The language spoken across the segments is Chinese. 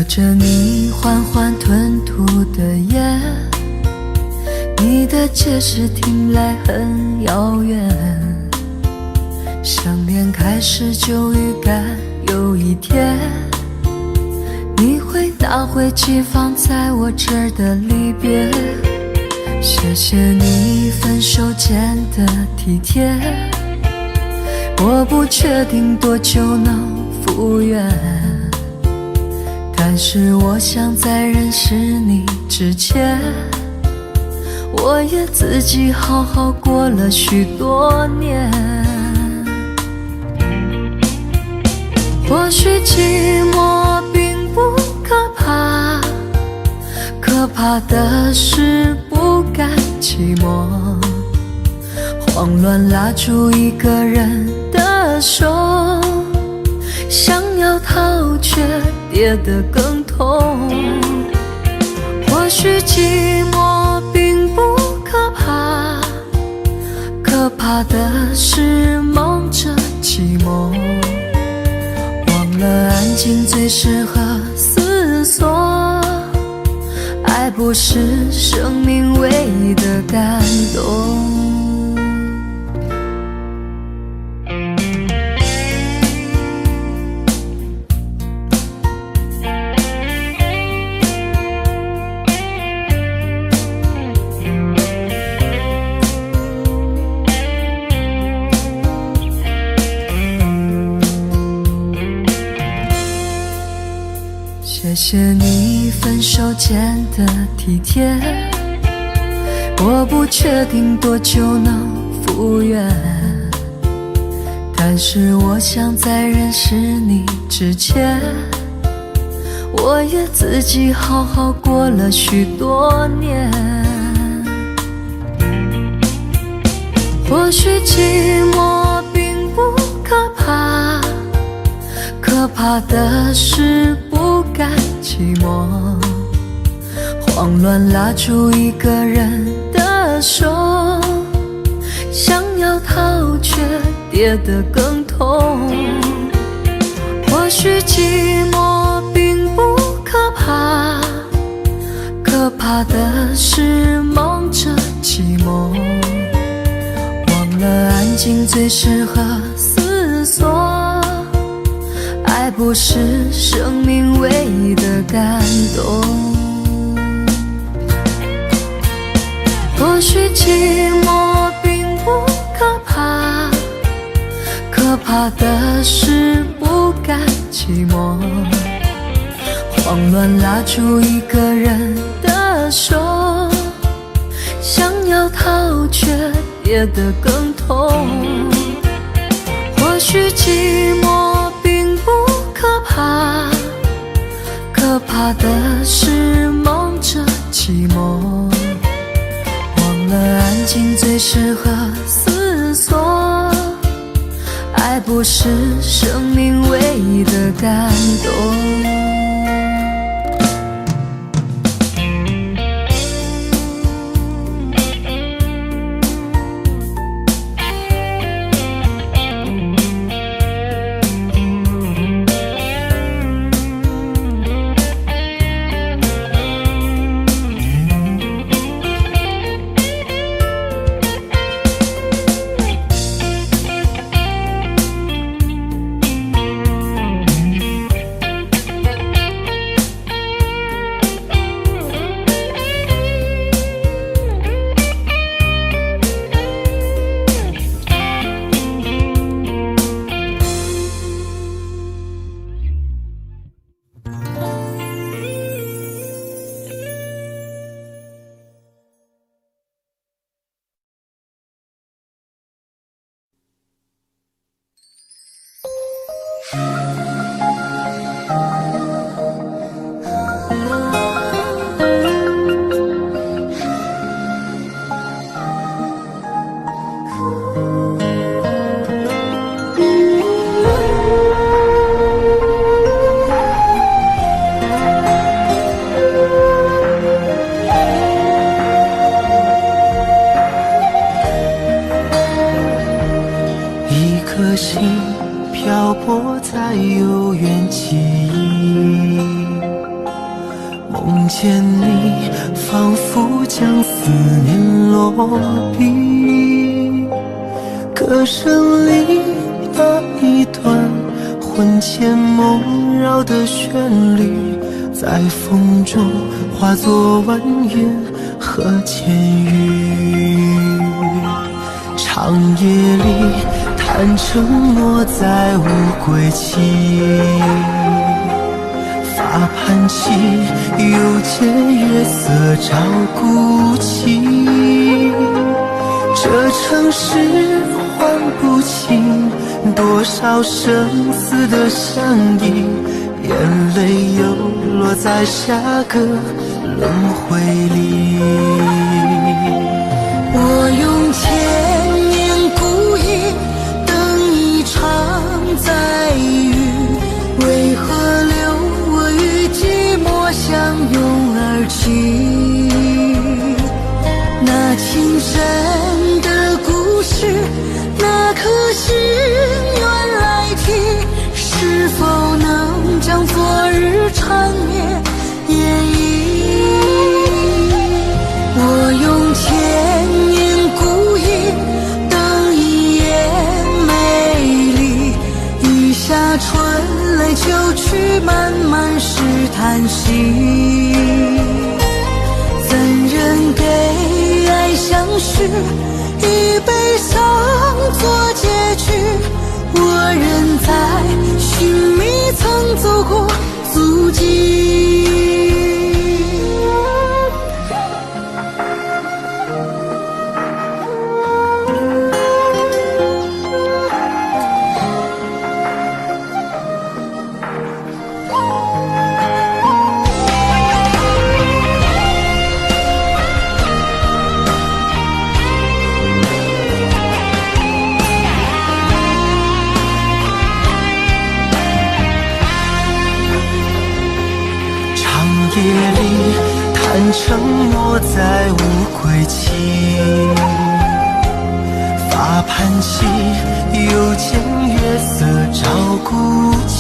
着你缓缓吞吐的烟，你的解释听来很遥远，想念开始就预感有一天你会拿回寄放在我这儿的离别。谢谢你分手前的体贴，我不确定多久能复原，但是我想在认识你之前，我也自己好好过了许多年。或许寂寞并不可怕，可怕的是不甘寂寞，慌乱拉住一个人的手，想要逃却跌得更痛。或许寂寞并不可怕，可怕的是忙着寂寞，忘了安静最适合思索，爱不是生命唯一的感动。谢谢你分手前的体贴，我不确定多久能复原，但是我想在认识你之前，我也自己好好过了许多年。或许寂寞并不可怕，可怕的是不甘寂寞，慌乱拉住一个人的手，想要逃却跌得更痛。或许寂寞并不可怕，可怕的是忙着寂寞，忘了安静最适合思索，爱不是生命唯一的感动。或许寂寞并不可怕，可怕的是不甘寂寞，慌乱拉住一个人的手，想要逃却跌得更痛。或许寂寞并不可怕，可怕的是忙着寂寞，忘了安静最适合思索，爱不是生命唯一的感动。心漂泊在悠远记忆，梦见你，仿佛将思念落笔，歌声里那一段魂牵梦绕的旋律，在风中化作婉约和千语。长夜里谈承诺，再无归期，发盘起，又见月色照孤寂。这城市唤不清多少生死的相依，眼泪又落在下个轮回里。我用千年孤影等一场再遇，为何留我与寂寞相拥而泣？那情深的故事，那颗心愿来提，是否能将昨日缠绵演绎？我用千年孤影等一夜美丽，雨下春来秋去，漫漫是叹息。怎忍给爱相许，以悲伤做结局？我仍在寻觅曾走过足迹。夜里谈承诺，再无归期，发盘起，又见月色照孤寂。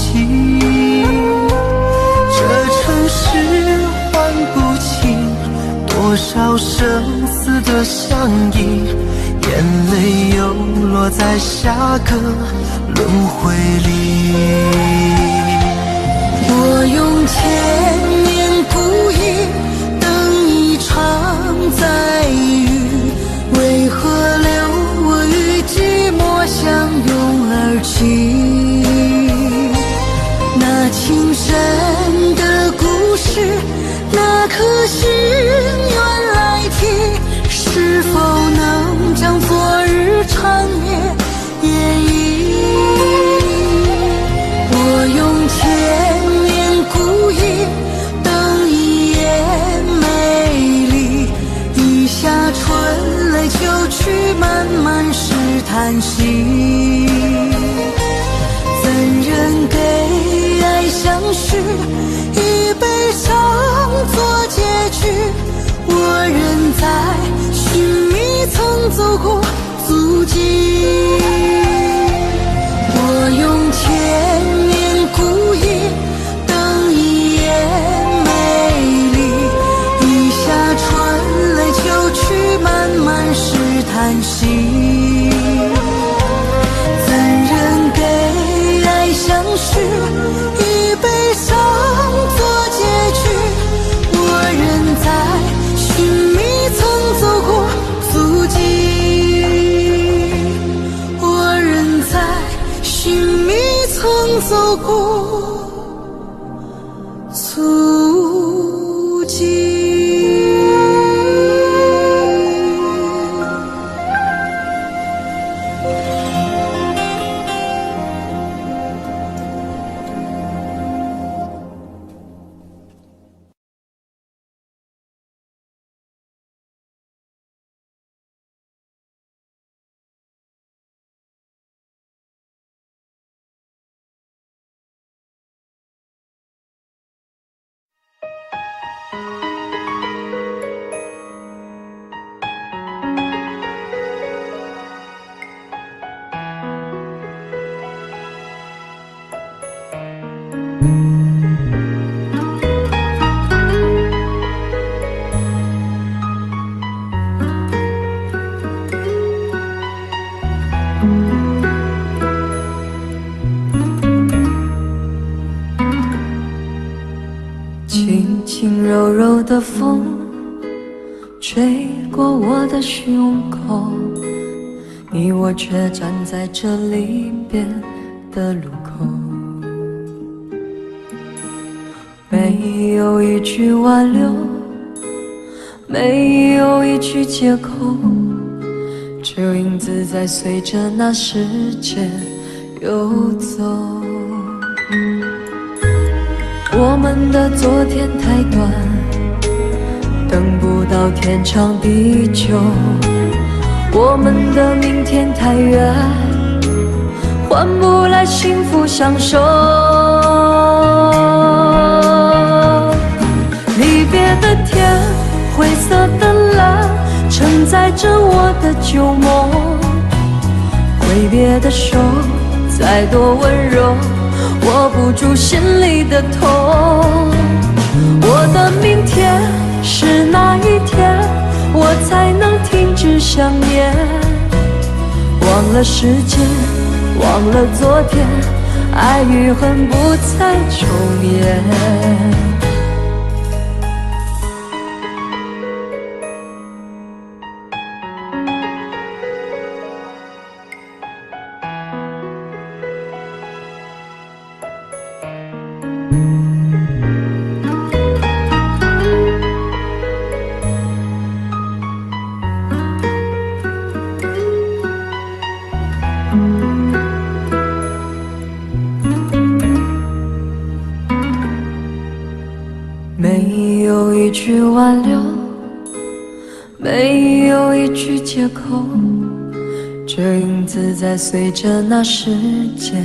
这城市唤不清多少生死的相依，眼泪又落在下个轮回里。我用千年孤影等一场再遇，为何留我与寂寞相拥而泣？那情深的故事，那颗心愿来提，是否能将昨日缠绵演绎？我用千年孤影等一夜美丽，雨下春来秋去，漫漫是叹息。怎忍给爱相许，以悲伤做结局？我仍在寻觅曾走过足迹。我用千年孤影等一夜美丽，雨下春来秋去，漫漫是叹息。怎忍给爱相许，以悲伤做结局？我仍在寻觅曾走过足迹，我仍在寻觅曾走过足迹。柔的风吹过我的胸口，你我却站在这离别的路口。没有一句挽留，没有一句借口，只有影子在随着那时间游走。我们的昨天太短，等不到天长地久，我们的明天太远，换不来幸福相守。离别的天，灰色的蓝，承载着我的旧梦。挥别的手，再多温柔，握不住心里的痛。我的明天是哪一天，我才能停止想念？忘了时间，忘了昨天，爱与恨不再重演。没有一句挽留，没有一句借口，只有影子在随着那时间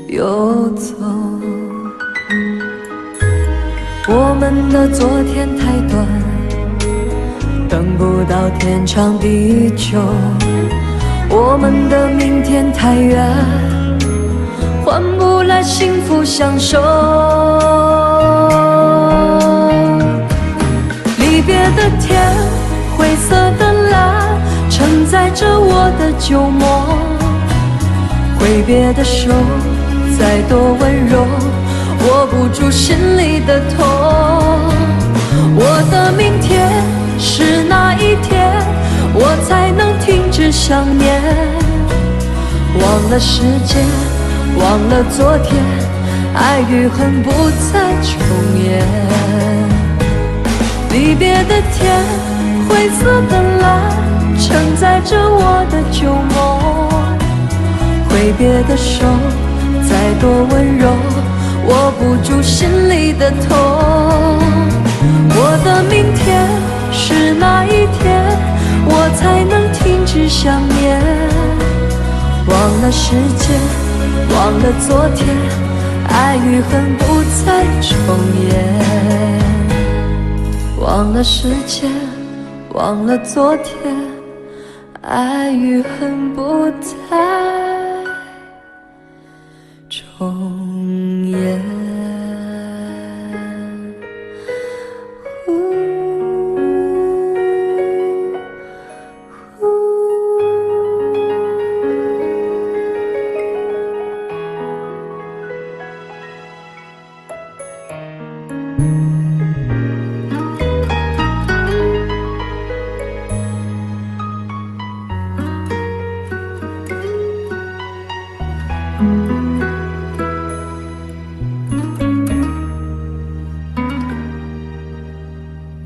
游走。我们的昨天太短，等不到天长地久，我们的明天太远，换不来幸福相守。离别的天，灰色的蓝，承载着我的旧梦。挥别的手，再多温柔，握不住心里的痛。我的明天是哪一天，我才能停止想念？忘了时间，忘了昨天，爱与恨不再重演。离别的天，灰色的蓝，承载着我的旧梦。挥别的手，再多温柔，握不住心里的痛。我的明天是哪一天，我才能停止想念？忘了时间，忘了昨天，爱与恨不再重演。忘了时间，忘了昨天，爱与恨不再重演。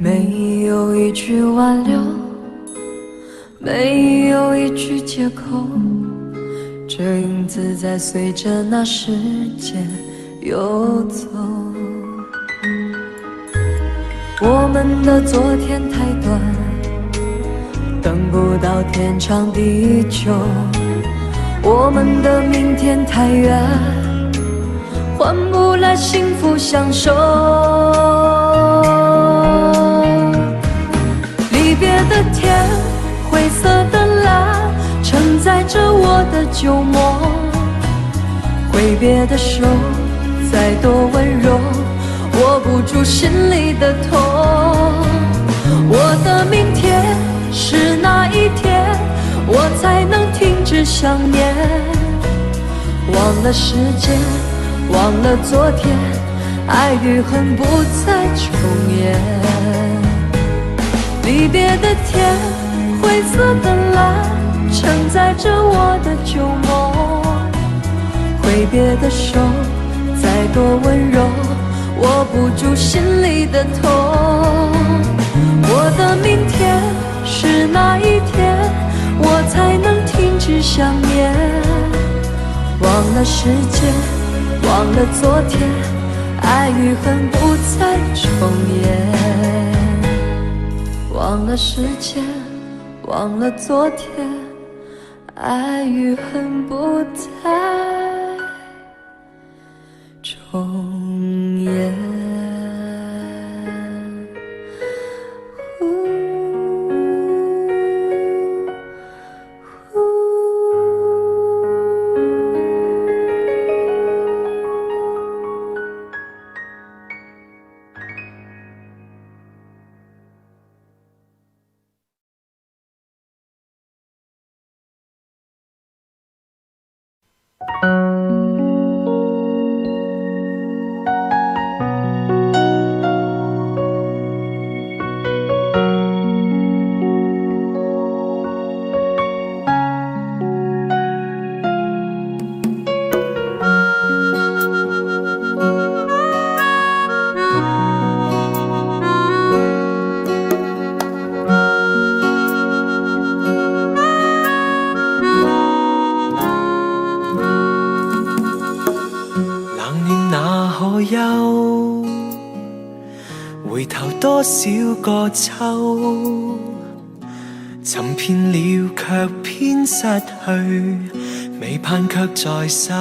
没有一句挽留，没有一句借口，只有影子在随着那时间游走。我们的昨天太短，等不到天长地久，我们的明天太远，换不来幸福相守。离别的天，灰色的蓝，承载着我的旧梦。挥别的手，再多温柔，握不住心里的痛。我的明天是哪一天，我才能停止想念？忘了时间，忘了昨天，爱与恨不再重演。离别的天，灰色的蓝，承载着我的旧梦。挥别的手，再多温柔，握不住心里的痛。我的明天是哪一天，我才能停止想念？忘了时间，忘了昨天，爱与恨不再重演。忘了时间，忘了昨天，爱与恨不再重演。回頭多少個秋，尋遍了卻偏失去，未盼卻在手。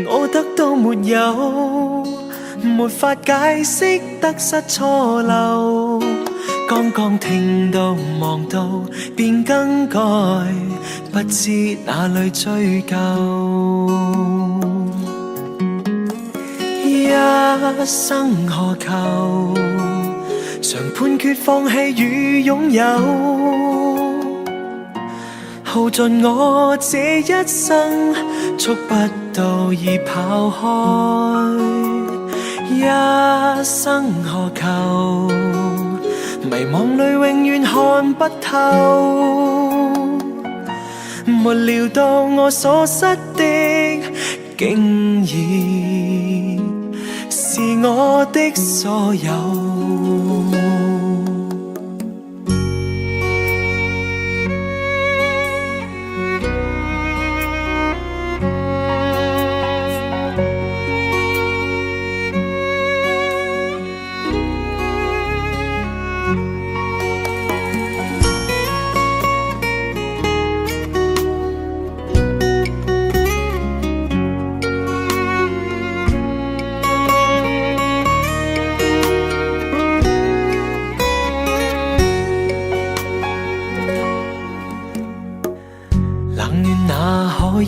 我得到沒有，沒法解釋得失錯漏。剛剛聽到望到便更改，不知哪裏追究。一生何求，常判決放棄與擁有，耗盡我這一生，觸不到已跑開。一生何求，迷惘裏永遠看不透，沒料到我所失的竟然是我的所有。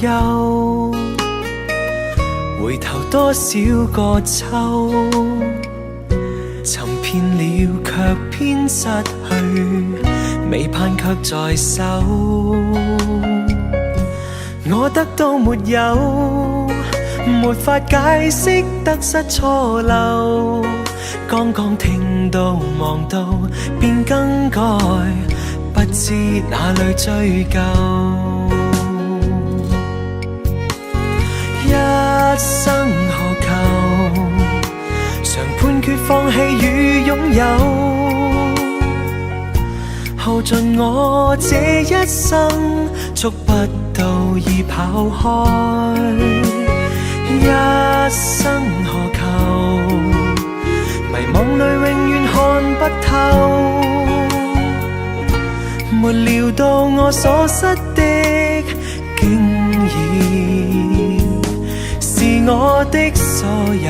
憂，回頭多少個秋，尋遍了卻偏失去，未盼卻在手。我得到沒有，沒法解釋得失錯漏。剛剛聽到望到便更改，不知哪裏追究。一生何求，常判決放棄與擁有，耗盡我這一生，觸不到已跑開。一生何求，迷惘裏永遠看不透，沒料到我所失的竟然是我的所有。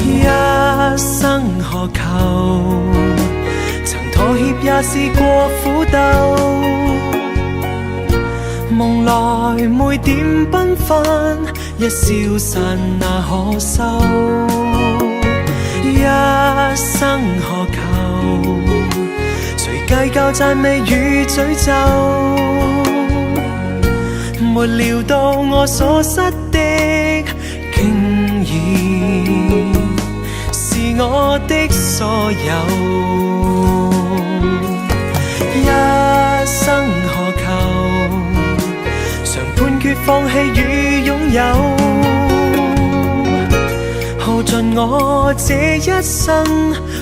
一生何求，曾妥協也試過苦鬥，夢內每點繽紛，一消散那可收？一生何求？誰計較讚美與詛咒？沒料到我所失的，竟然是我的所有。一生何求？常判決放棄與擁有，耗盡我這一生，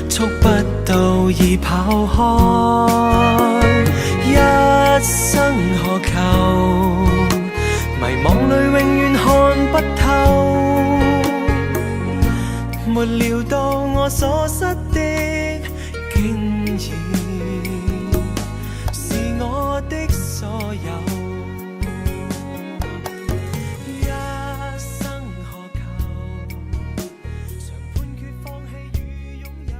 觸不到已跑開。一生何求？迷惘裏永遠看不透，沒料到我所失的，竟然是我的所有。一生何求？常判決放棄與擁有。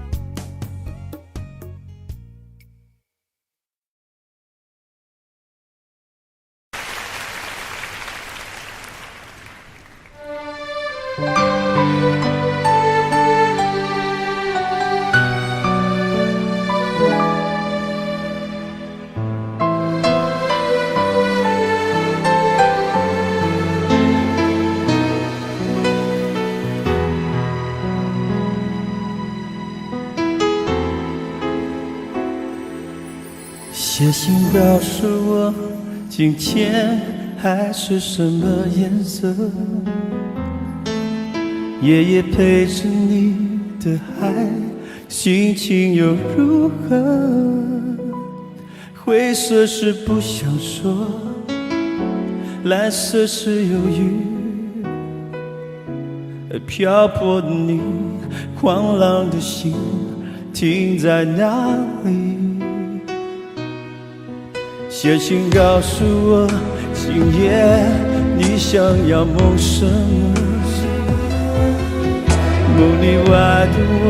写信告诉我，今天海是什么颜色？夜夜陪着你的海，心情又如何？灰色是不想说，蓝色是犹豫，漂泊的你，狂浪的心停在哪里？写信告诉我，今夜你想要梦什么？梦里外的我，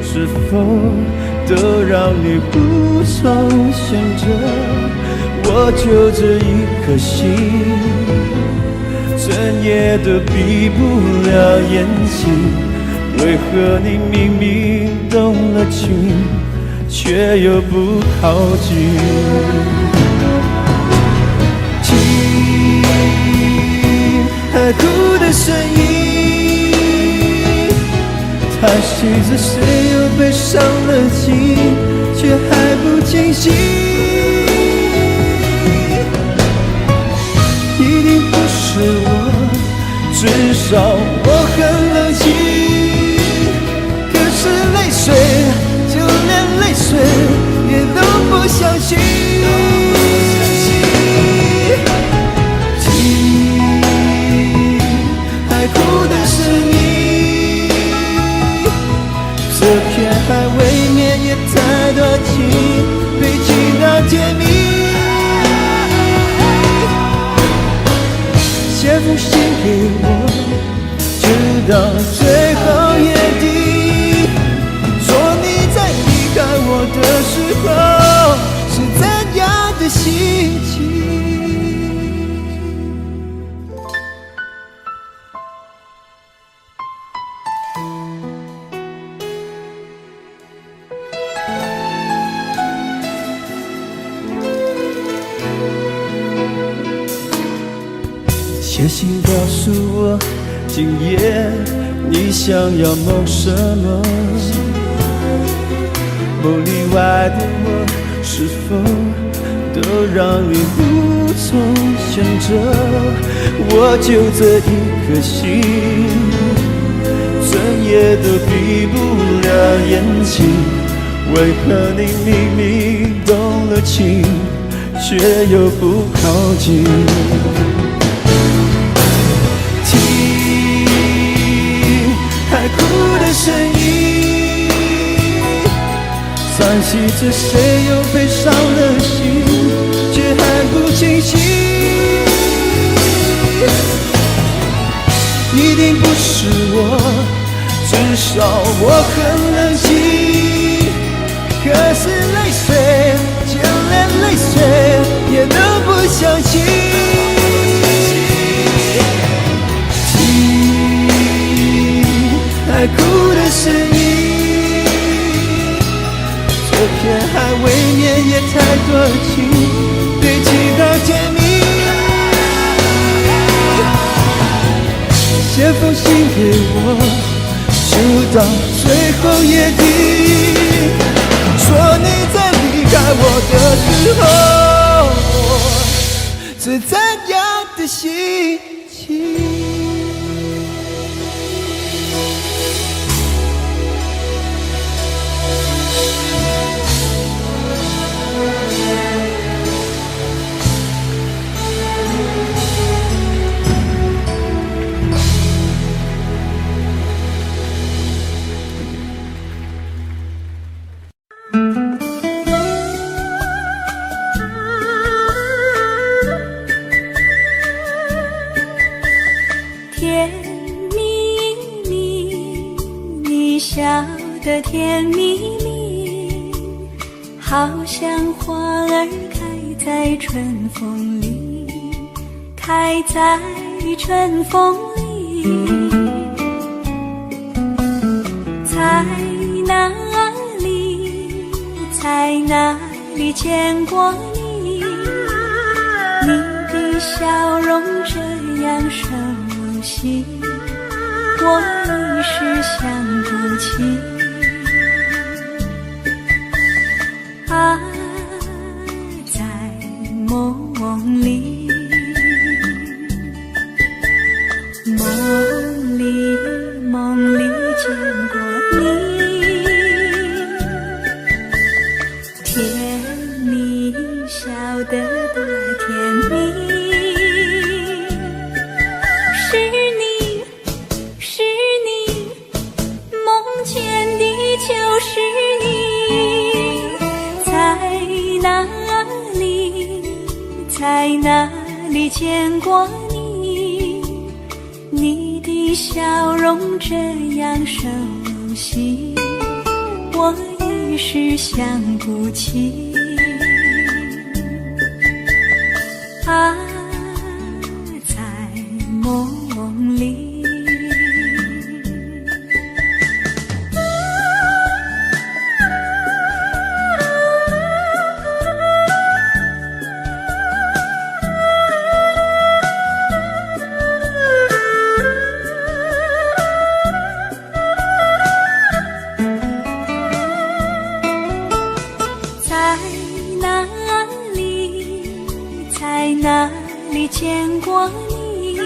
是否都让你无从选择？我就这一颗心，整夜都闭不了眼睛。为何你明明动了情，却又不靠近？海哭的声音，叹息着谁又被伤了心，却还不清醒。一定不是我，至少我很冷静。可是泪水，就连泪水也都不相信。海哭的是你，这片海未免也太多情，被情到甜蜜。写封信给我，直到最后眼底，说你在离开我的时候是怎样的心情。写信告诉我，今夜你想要梦什么？梦里外的我，是否都让你无从选择？我就这一颗心，整夜都闭不了眼睛。为何你明明动了情，却又不靠近？海哭的声音，叹息着谁又被伤了心，却还不清醒。一定不是我，至少我很冷静。可是泪水，就连泪水也都不相信。片海未免也太多情，堆积到天明。写封信给我，直到最后夜底，说你在离开我的时候，我最赞扬的心情。的甜蜜蜜，好像花儿开在春风里，开在春风里。在哪里，在哪里见过你？你的笑容这样熟悉，我一时想不起。啊，在梦里，梦里见过你，甜蜜笑得多甜蜜。是你，梦见的就是你。在哪里见过你？你的笑容这样熟悉，我一时想不起。啊，在梦里。哪里见过你？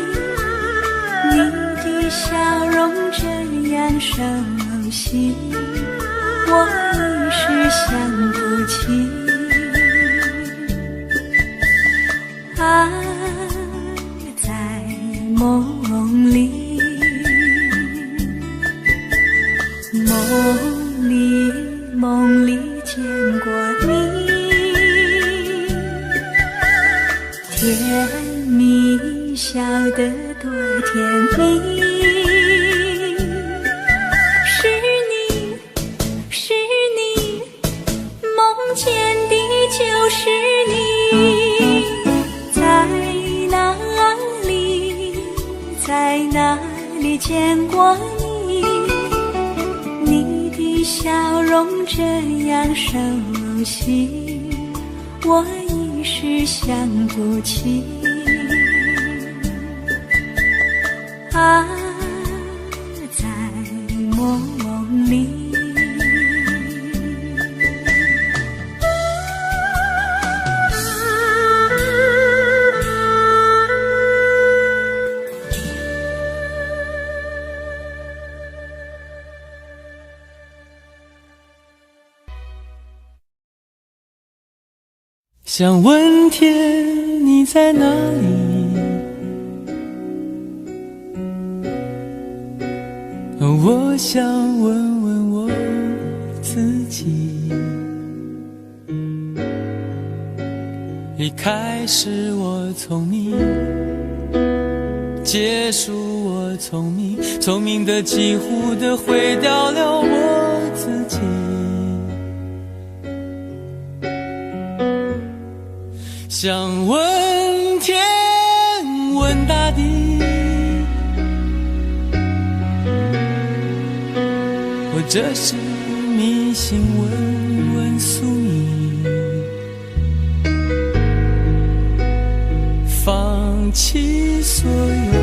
你的笑容这样熟悉，我一时想不起。啊，在梦里，梦里见过你。甜蜜笑得多甜蜜，是你，梦见的就是你。在哪里见过你？你的笑容这样熟悉，我一时想不起。啊，在梦里。想问天你在哪里？我想问问我自己。一开始我聪明，结束我聪明，聪明的几乎的毁掉了我自己。想问天问大地，或者是迷信问问问宿你，放弃所有，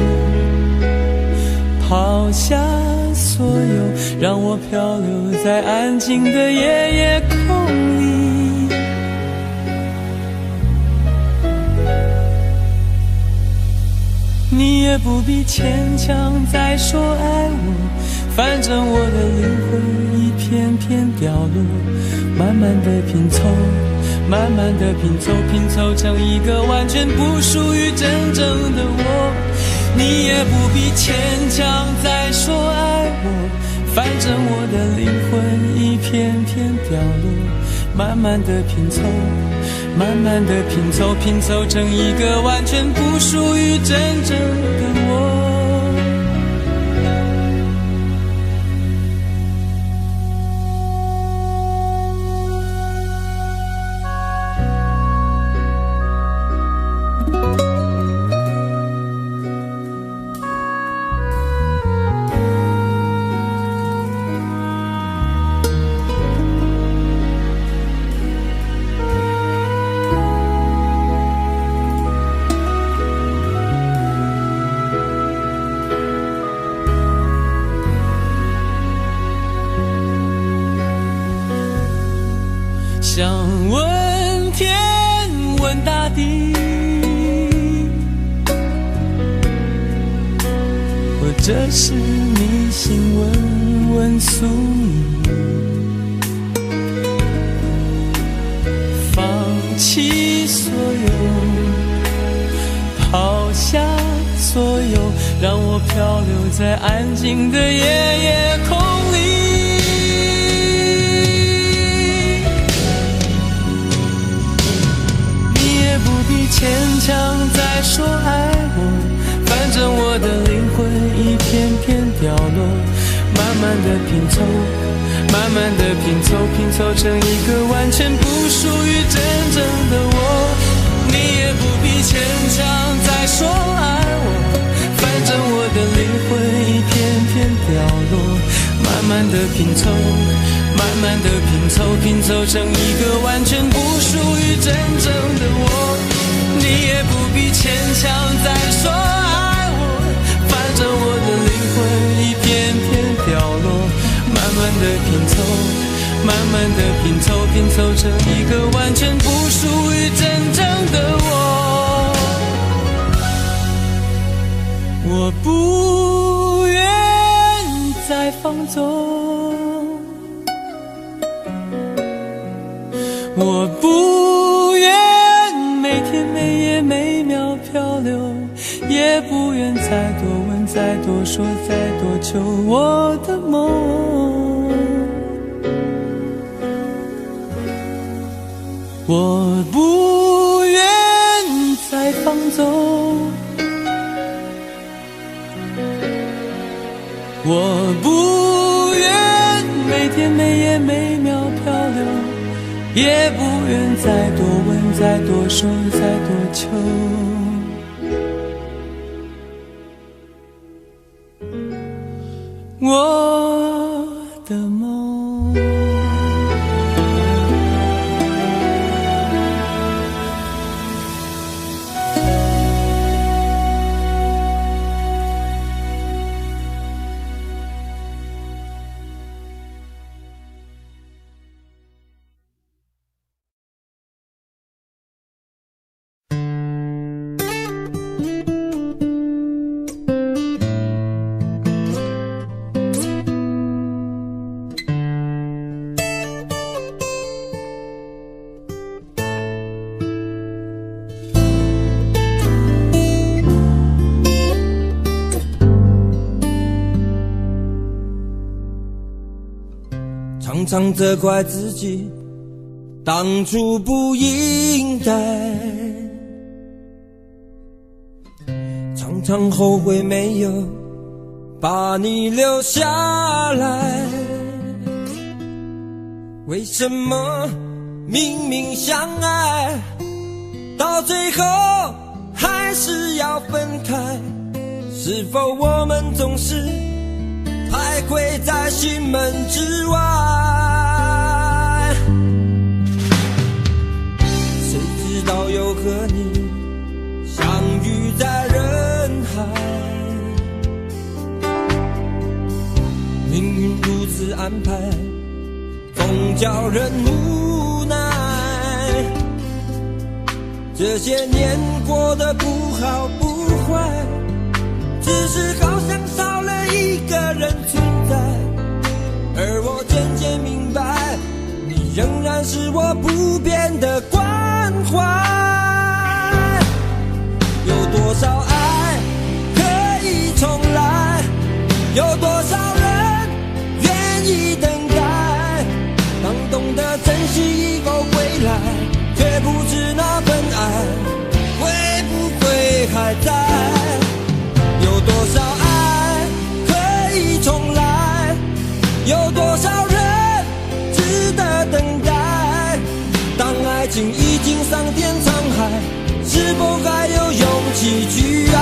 抛下所有，让我漂流在安静的夜夜空里。你也不必牵强再说爱我，反正我的灵魂一片片掉落，慢慢的拼凑，慢慢的拼凑，拼凑成一个完全不属于真正的我。你也不必牵强再说爱我，反正我的灵魂一片片掉落，慢慢的拼凑，慢慢的拼凑，拼凑成一个完全不属于真正的我。想问天问大地，或者是迷信问问宿你，放弃所有，抛下所有，让我漂流在安静的夜夜空里。牵强再说爱我，反正我的灵魂一片片掉落，慢慢的拼凑，慢慢的拼凑，拼凑成一个完全不属于真正的我。你也不必牵强再说爱我，反正我的灵魂一片片掉落，慢慢的拼凑，慢慢的拼凑，拼凑成一个完全不属于真正的我。你也不必牵强再说爱我，反正我的灵魂一片片掉落，慢慢的拼凑，慢慢的拼凑，拼凑成一个完全不属于真正的我。我不愿再放纵，我不愿每天每夜每秒漂流，也不愿再多问再多说再多求我的梦。我不愿再放纵，我不愿每天每夜每秒漂流，也不愿再多问再多说再多求我的梦。常常责怪自己当初不应该，常常后悔没有把你留下来。为什么明明相爱，到最后还是要分开？是否我们总是徘徊在心门之外？无奈。这些年过得不好不坏，只是好像少了一个人存在。而我渐渐明白，你仍然是我不变的关怀。有多少爱可以重来？有多少人愿意等待？当懂得珍惜以后归来，却不知那份爱会不会还在。有多少爱可以重来？有多少人值得等待？当爱情已经桑田沧海，是否还有勇气去爱？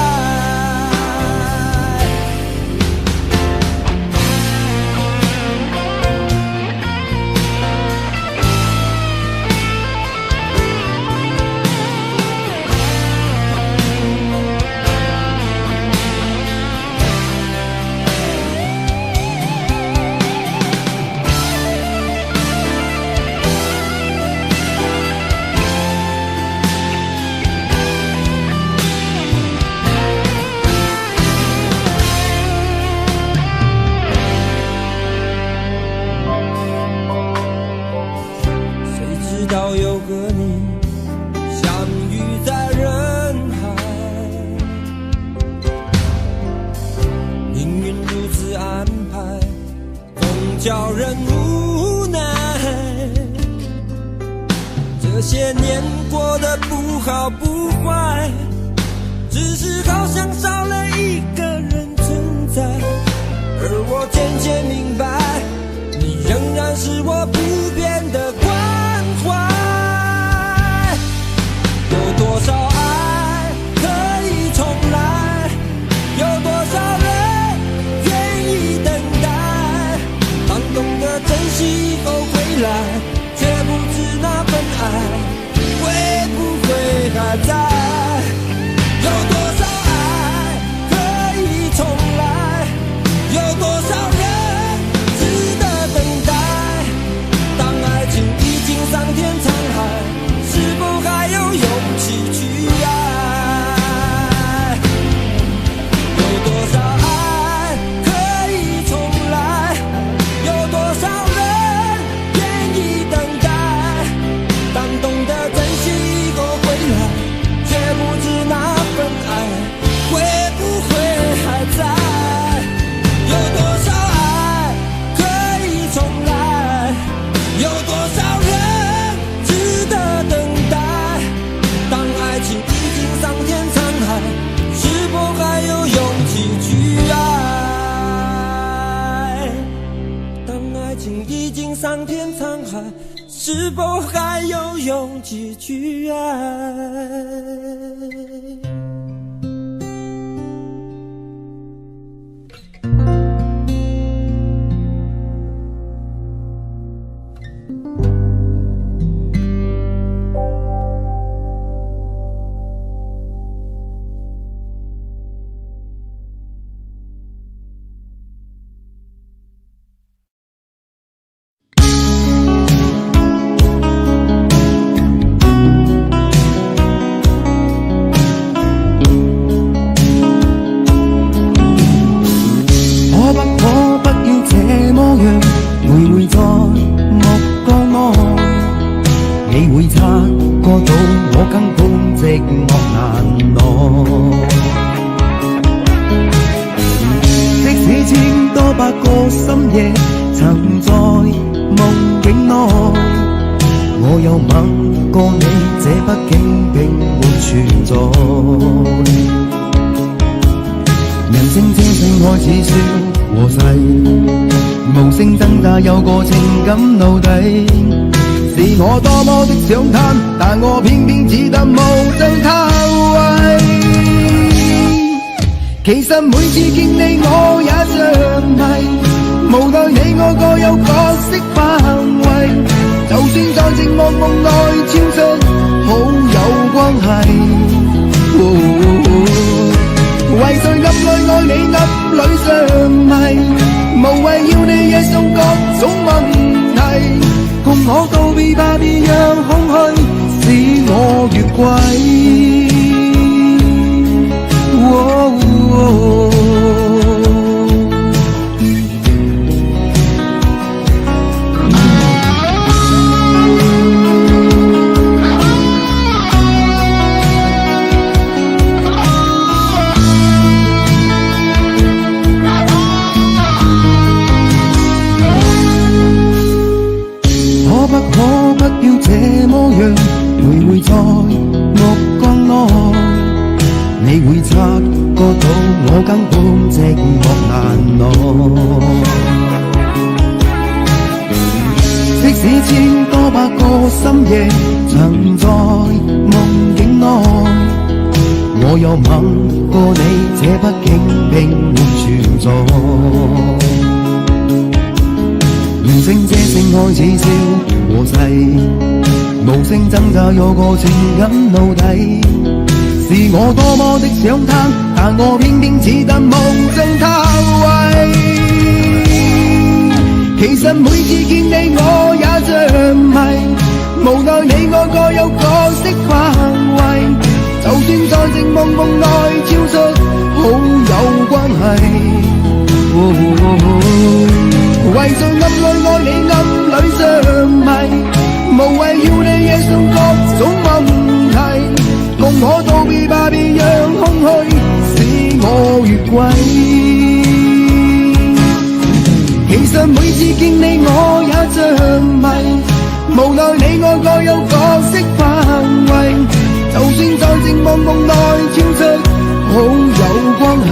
到有和你相遇在人海，命运如此安排，总叫人无奈。这些年过得不好不坏，只是好像少了一个人存在。而我渐渐明白，你仍然是我不变的关怀。有多少爱可以重来？有多少人愿意等待？当懂得珍惜以后回来，却不知那份爱会不会还在。有多少爱可以重来？有多少人值得等待？当爱情已经桑田沧海，是否还有勇气去爱？有多少爱可以重来？有多少人愿意等待？当懂得珍惜以后回来，却不知那份爱会不会还在。有多少爱可以重来？有多少人值得等待？当爱情已经桑田沧海，是否还有勇气去爱？当爱情已经桑田沧海，是否还有勇气去爱？有個情感奴隸，是我多麼的想貪，但我偏偏只得無盡偷慰。其實每次見你我也着迷，無奈你我各有角色範圍，就算在寂寞夢內超出好友關係。為誰暗裏愛你暗裏着迷，無謂要你惹上各種問題。共我道别吧，别让空虚使我越轨。可不要这么样，徘徊在目光内，你會察覺到我根本寂寞難耐。即使千多百個深夜曾在夢境內，我有吻過你，這畢竟並沒存在。完成這性愛似笑和誓，無聲掙扎有個情感奴隸。是我多麼的想他，但我偏偏只得夢中他為。其實每次見你我也着迷，無奈你我各有角色範圍，就算在情夢夢內超出好友關係。為在暗裏愛你暗裏着迷，無謂要你惹上各種問題。共我道別吧，別讓空虛使我越軌。其實每次見你我也着迷，無奈你我各有角色範圍，就算在情夢夢內超出好友關係。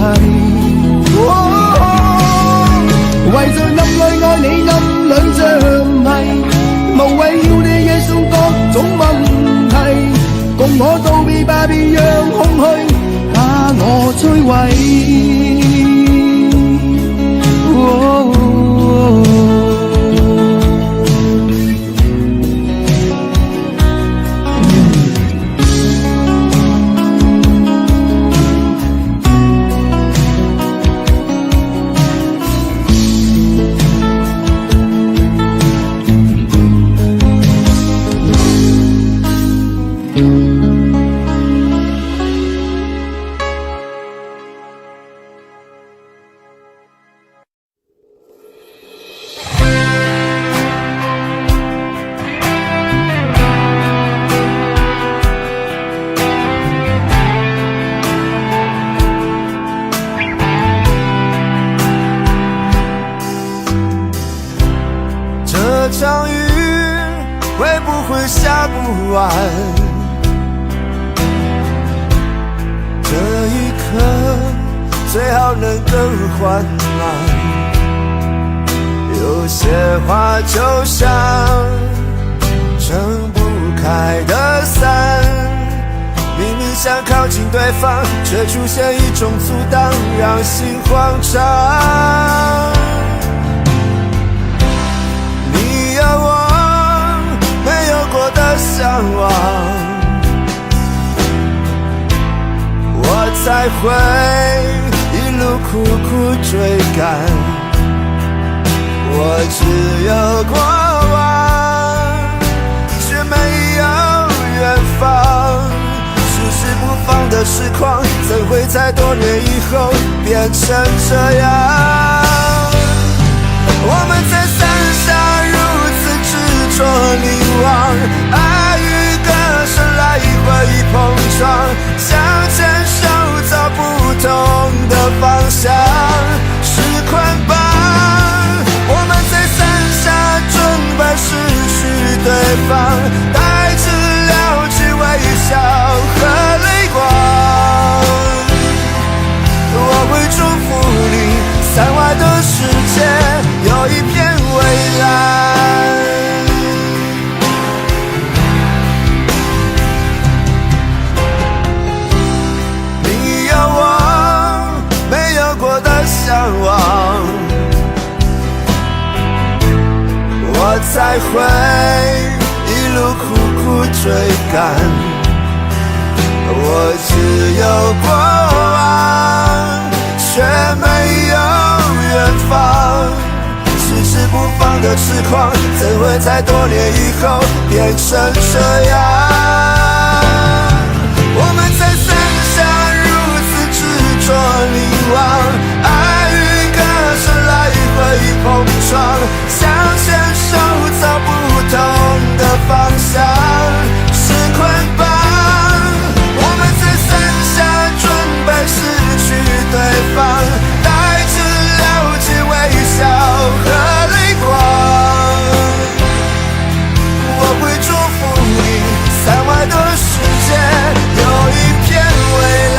為在暗裏愛你暗裏着迷，無謂要你惹上各種問題。共我道別吧，別讓空虛把我摧毀。这场雨会不会下不完？这一刻最好能更缓慢。有些话就像撑不开的伞，明明想靠近对方，却出现一种阻挡，让心慌张。有我没有过的向往，我才会一路苦苦追赶。我只有过往，却没有远方。迟迟不放的实况，怎会在多年以后变成这样？我们在伞下说凝望，爱与歌声来回碰撞，想牵手走不同的方向，是捆绑。我们在伞下准备失去对方，带着了解微笑和泪光。我会祝福你，伞外的世界有一片蔚蓝。向往，我才会一路苦苦追赶。我只有过往，却没有远方。迟迟不放的痴狂，怎会在多年以后变成这样？我们在伞下如此执着凝望，爱与歌声来回碰撞，想牵手走不同的方向，是捆绑。我们在伞下准备失去对方，带着了解微笑和泪光。我会祝福你，伞外的世界有一片蔚蓝。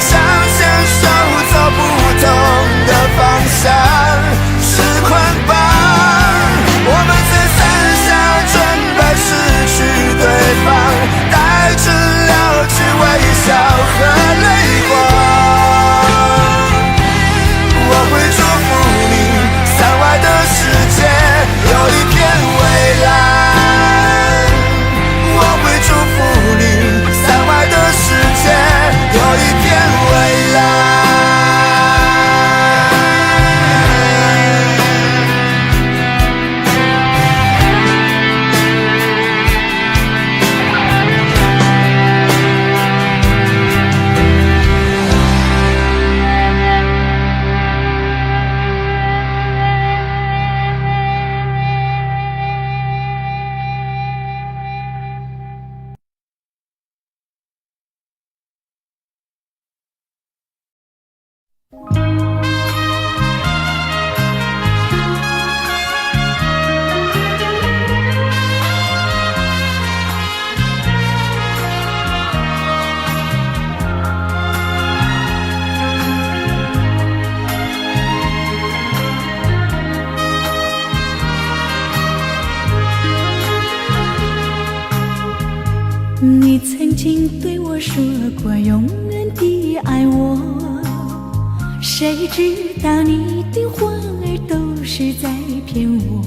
想牵手走不同的方向，是捆绑。我们在伞下准备失去对方，带着了解微笑和泪光。我会祝福你，伞外的世界有一片蔚蓝。我会祝福你，伞外的世界有一片蔚蓝。你曾经对我说过永远的爱我，谁知道你的话儿都是在骗我。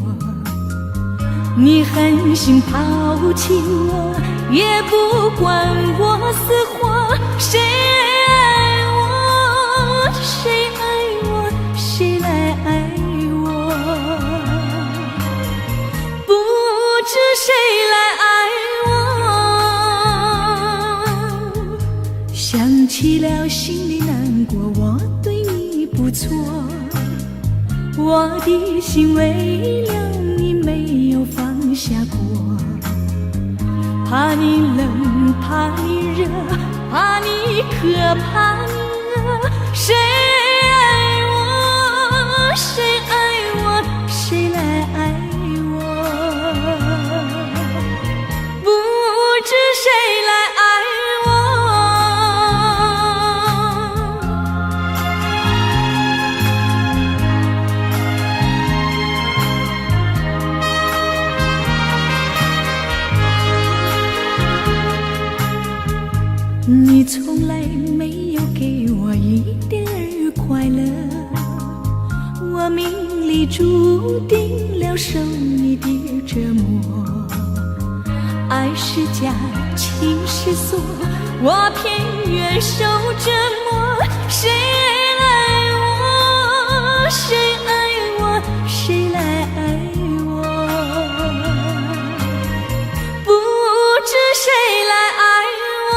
你狠心抛弃我，也不管我死活。谁爱我，谁爱我，谁来爱我？不知谁来爱我。想起了心里难过，我对你不错，我的心为了你没有放下过。怕你冷，怕你热，怕你渴，怕你饿。谁爱我，谁爱我，谁来爱我？不知谁来爱我。你从来没有给我一点儿快乐，我命里注定了受你的折磨。爱是假，情是锁，我偏愿受折磨。谁爱我，谁爱我，谁来爱我？不知谁来爱我。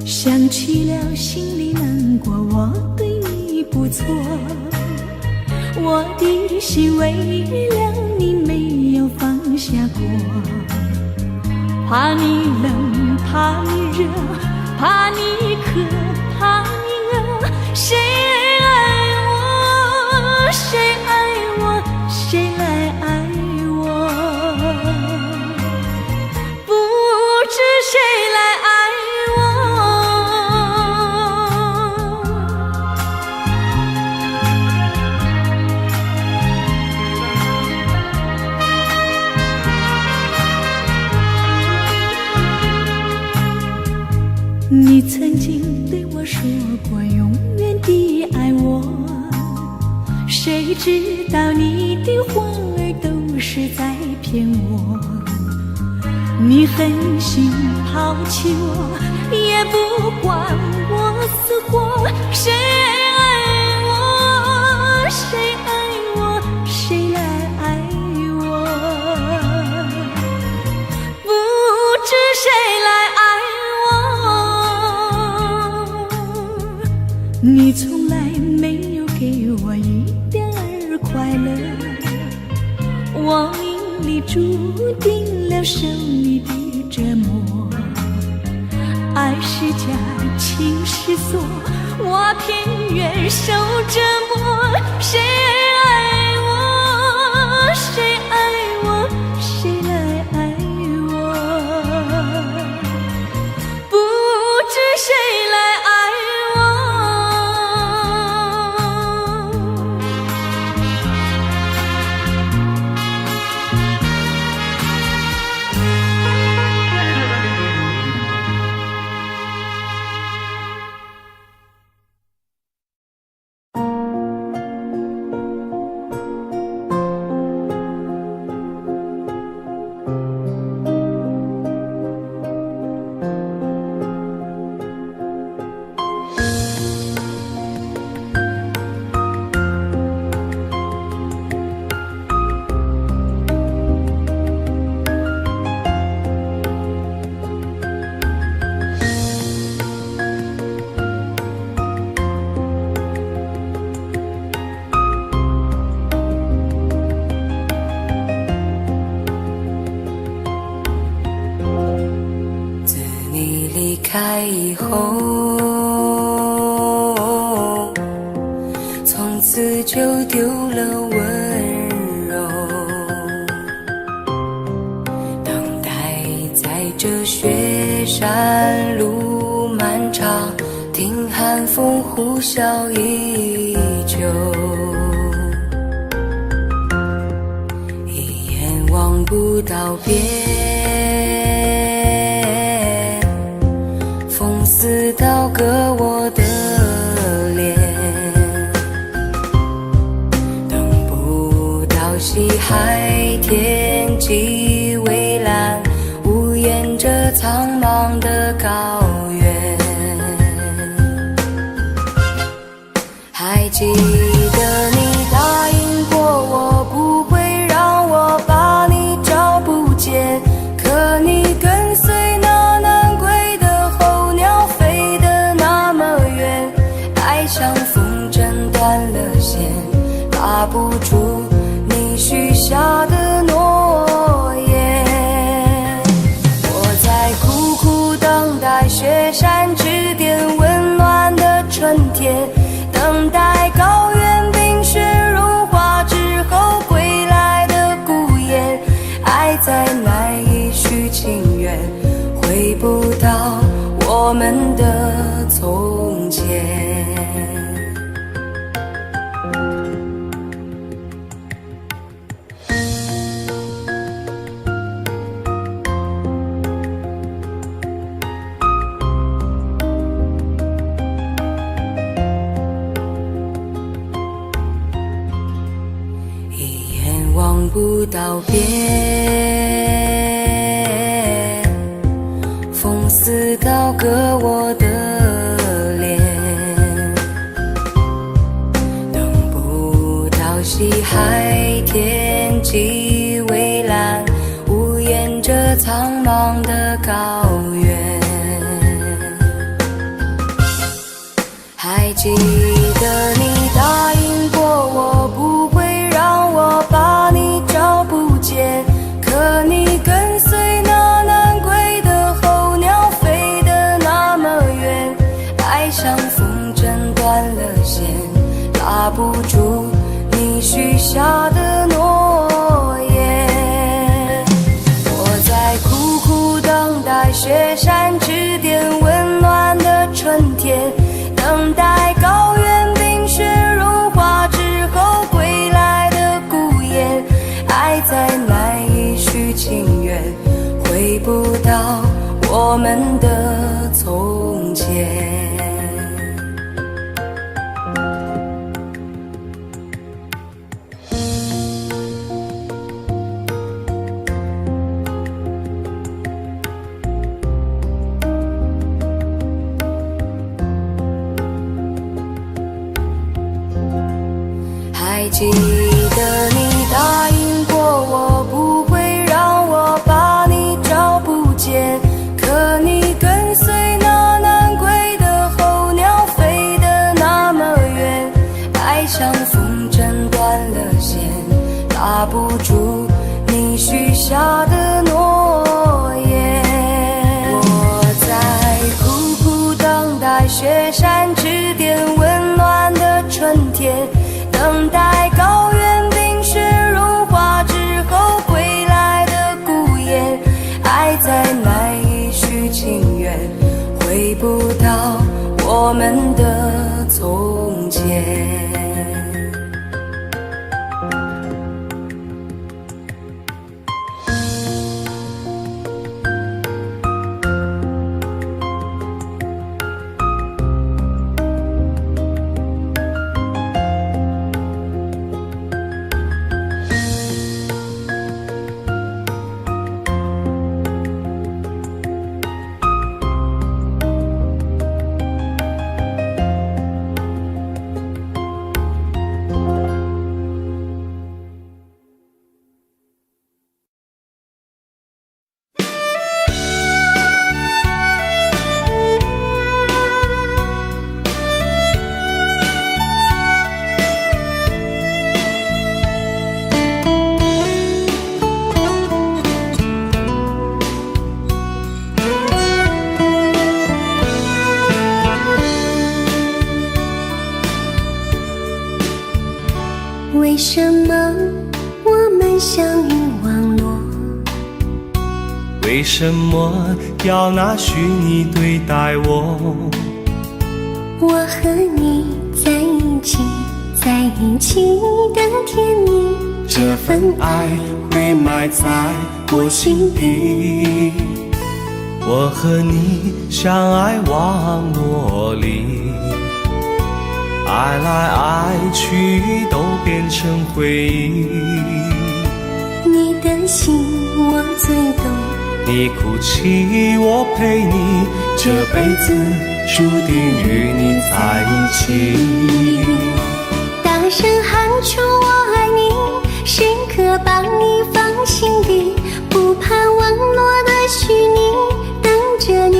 想起了心里难过，我对你不错，我的心为了你没有放下过。怕你冷，怕你热，怕你渴，怕你饿。谁爱我，谁爱我，谁来爱我？不知谁来爱我？你曾经对我说过永远的爱我，谁知道你的话儿都是在骗我。你狠心抛弃我，也不管我死活。谁爱我？谁爱我？谁来爱我？不知谁来爱我？你从来没有给我一点儿快乐，我命里注定了受你的折磨。爱是假，情是锁，我偏愿受折磨。谁爱我？谁爱我？谁来爱我？不知谁来爱我？开以后，从此就丢了温柔，等待在这雪山路漫长，听寒风呼啸依旧，一眼望不到边，风似刀割我的脸，等不到西海天际蔚蓝，无言着苍茫的高原。还记得你答应过我，不会让我把你找不见，可你跟随那南归的候鸟飞得那么远，爱像风筝断了线，拉不住你许下的诺言。我在苦苦等待雪山之巅温暖的春天，等待高原冰雪融化之后归来的孤雁，爱再难以续情缘，回不到我们的从前。望不到边，风似刀割我的脸，等不到西海天际蔚蓝，无言着苍茫的高原。还记得你答应过我，不会让我把你找不见，可你跟随那南归的候鸟飞得那么远，爱像风筝断了线，拉不住你许下的诺雪山指点温暖的春天，等待高原冰雪融化之后归来的孤雁，爱再难以续情缘，回不到我们的从前。还记得你答应过我，不会让我把你找不见，可你跟随那南归的候鸟飞得那么远，爱像风筝断了线，拉不住你许下的诺言。我在苦苦等待雪山指点温暖的春天，等待高原冰雪融化之后归来的孤雁，爱再难以续情缘，回不到我们的从前。为什么我们相遇网络？为什么要拿虚拟对待我？我和你在一起，在一起的甜蜜，这份爱会埋在我心底。我和你相爱网络里，爱来爱去都变成回忆。你的心我最懂，你哭泣我陪你，这辈子注定与你在一起。大声喊出我爱你，时刻把你放心底，不怕网络的虚拟，等着你。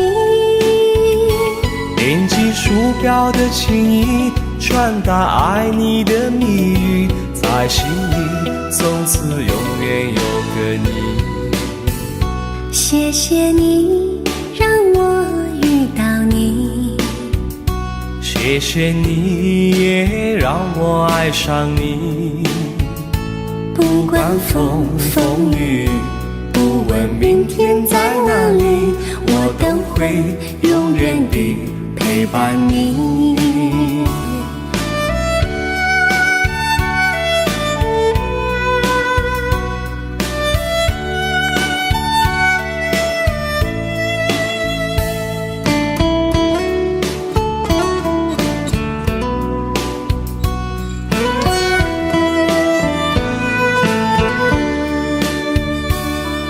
点击鼠标的情意，传达爱你的蜜语，在心里从此永远有个你。谢谢你让我遇到你，谢谢你也让我爱上你。不管风风雨，不问明天在哪里，我都会永远地陪伴你。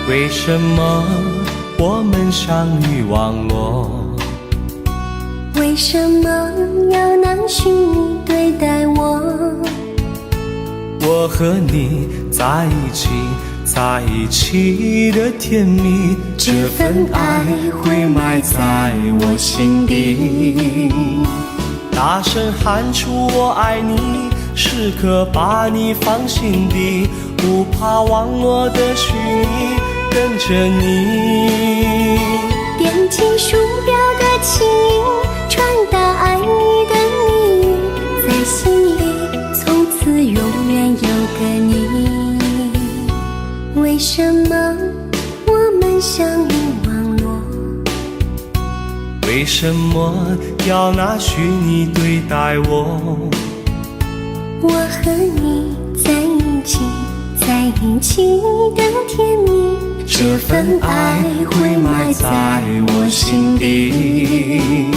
为什么我们相遇网络？为什么要拿虚拟对待我？我和你在一起，在一起的甜蜜，这份爱会埋在我心底。大声喊出我爱你，时刻把你放心底，不怕网络的虚拟，跟着你。点击鼠标的情意，传达爱你的蜜语，在心里从此永远有个你。为什么我们相遇网络？为什么要拿虚拟对待我？我和你在一起，在一起的甜蜜，这份爱会埋在我心底，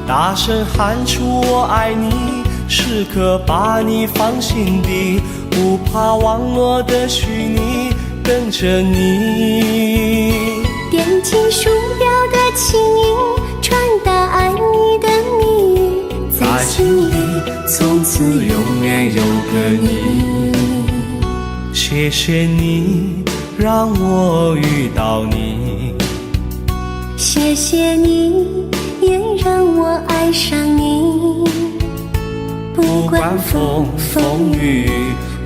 大声喊出我爱你，时刻把你放心底，不怕网络的虚拟，等着你。点击鼠标的轻音，传达爱你的蜜语，在心里从此永远有个你。谢谢你让我遇到你，谢谢你也让我爱上你。不管风风雨雨，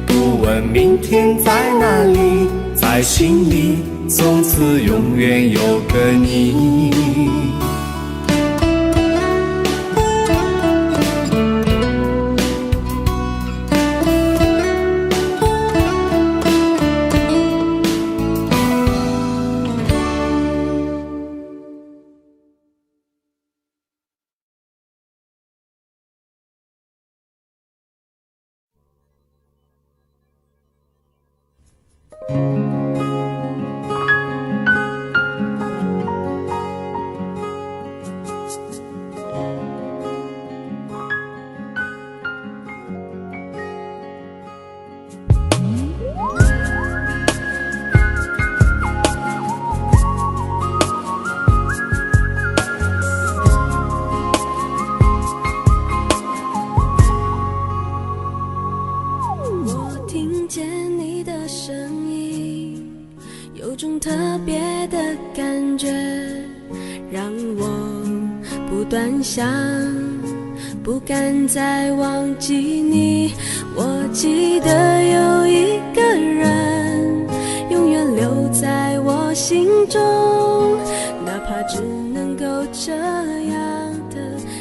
不问明天在哪里，在心里从此永远有个你。有种特别的感觉，让我不断想，不敢再忘记你。我记得有一个人，永远留在我心中，哪怕只能够这样的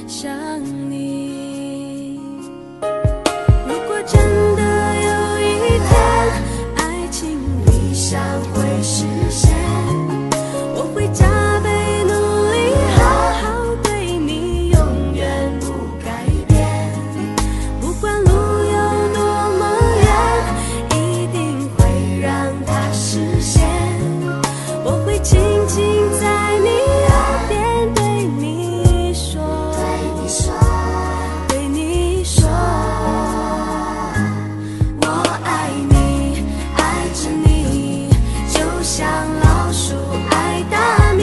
想你。如果真的有一天，爱情理想会实现，我会加倍努力，好好对你，永远不改变。不管路有多么远，一定会让它实现。我会轻轻在你耳边对你说，对你说，我爱你，爱着你，就像老鼠爱大米。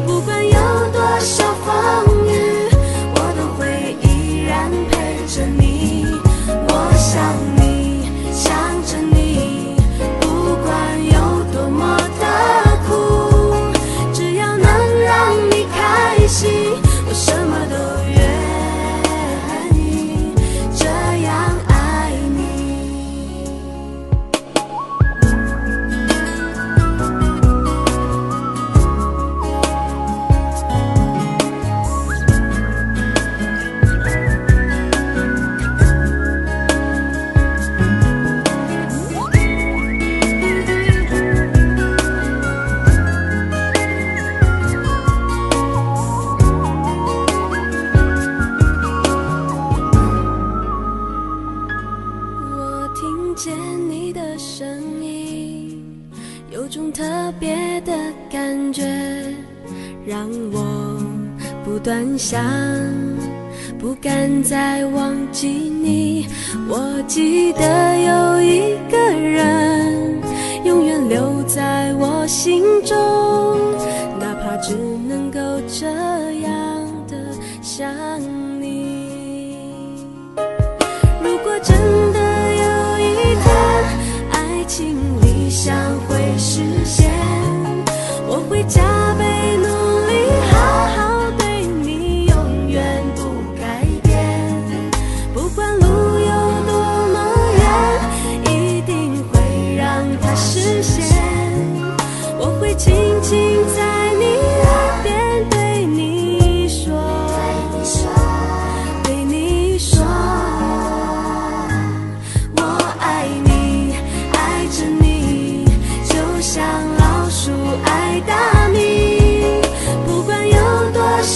不管有多少风雨，我都会依然陪着你。我想你，想着你，不管有多么的苦，只要能让你开心，我什么都愿意，这样爱你。我听见你的声音，有种特别的感觉，让我不断想，不敢再忘记你。我记得有一个人，永远留在我心中，哪怕只能够这样的想你。如果真的有一天，爱情理想会实现，我会加倍努力，好好对你，永远不改变。不管路有多么远，一定会让它实现。我会轻轻在你耳边对你说，对你说，我爱你，爱着你，就像老鼠爱大米。不管有多少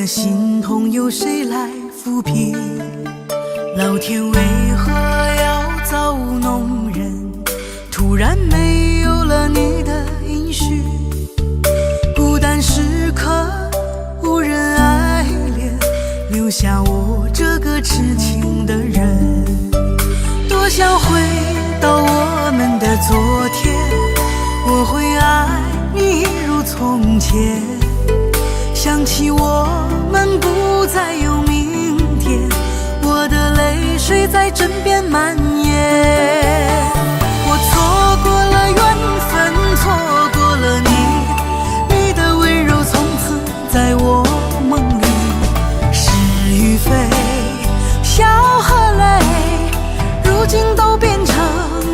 的心痛由谁来抚平？老天为何要造物弄人？突然没有了你的音讯，孤单时刻无人爱怜，留下我这个痴情的人。多想回到我们的昨天，我会爱你如从前。想起我们不再有明天，我的泪水在枕边蔓延。我错过了缘分，错过了你，你的温柔从此在我梦里。是与非，笑和泪，如今都变成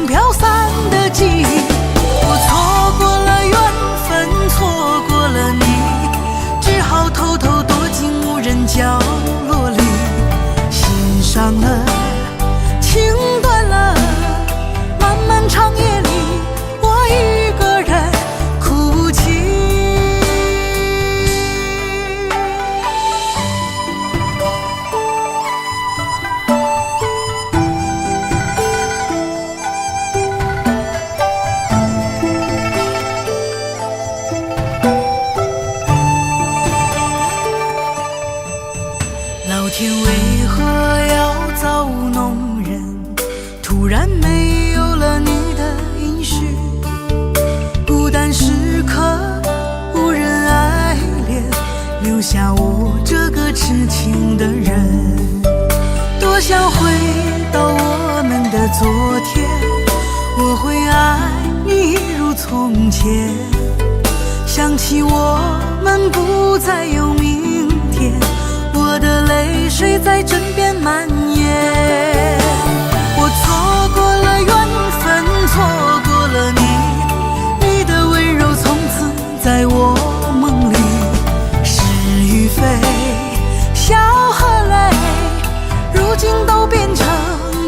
飘散的记忆。我错过了缘分，错过了你，只好偷偷躲进无人角落里。心伤了，情断了，漫漫长夜里，我一个人哭泣。老天为何要造物弄人？突然没有了你的音讯，孤单时刻无人爱怜，留下我这个痴情的人。多想回到我们的昨天，我会爱你如从前。想起我们不再有明天，我的泪水在枕边蔓延。我错过了缘分，错过了你，你的温柔从此在我梦里。是与非，笑和泪，如今都变成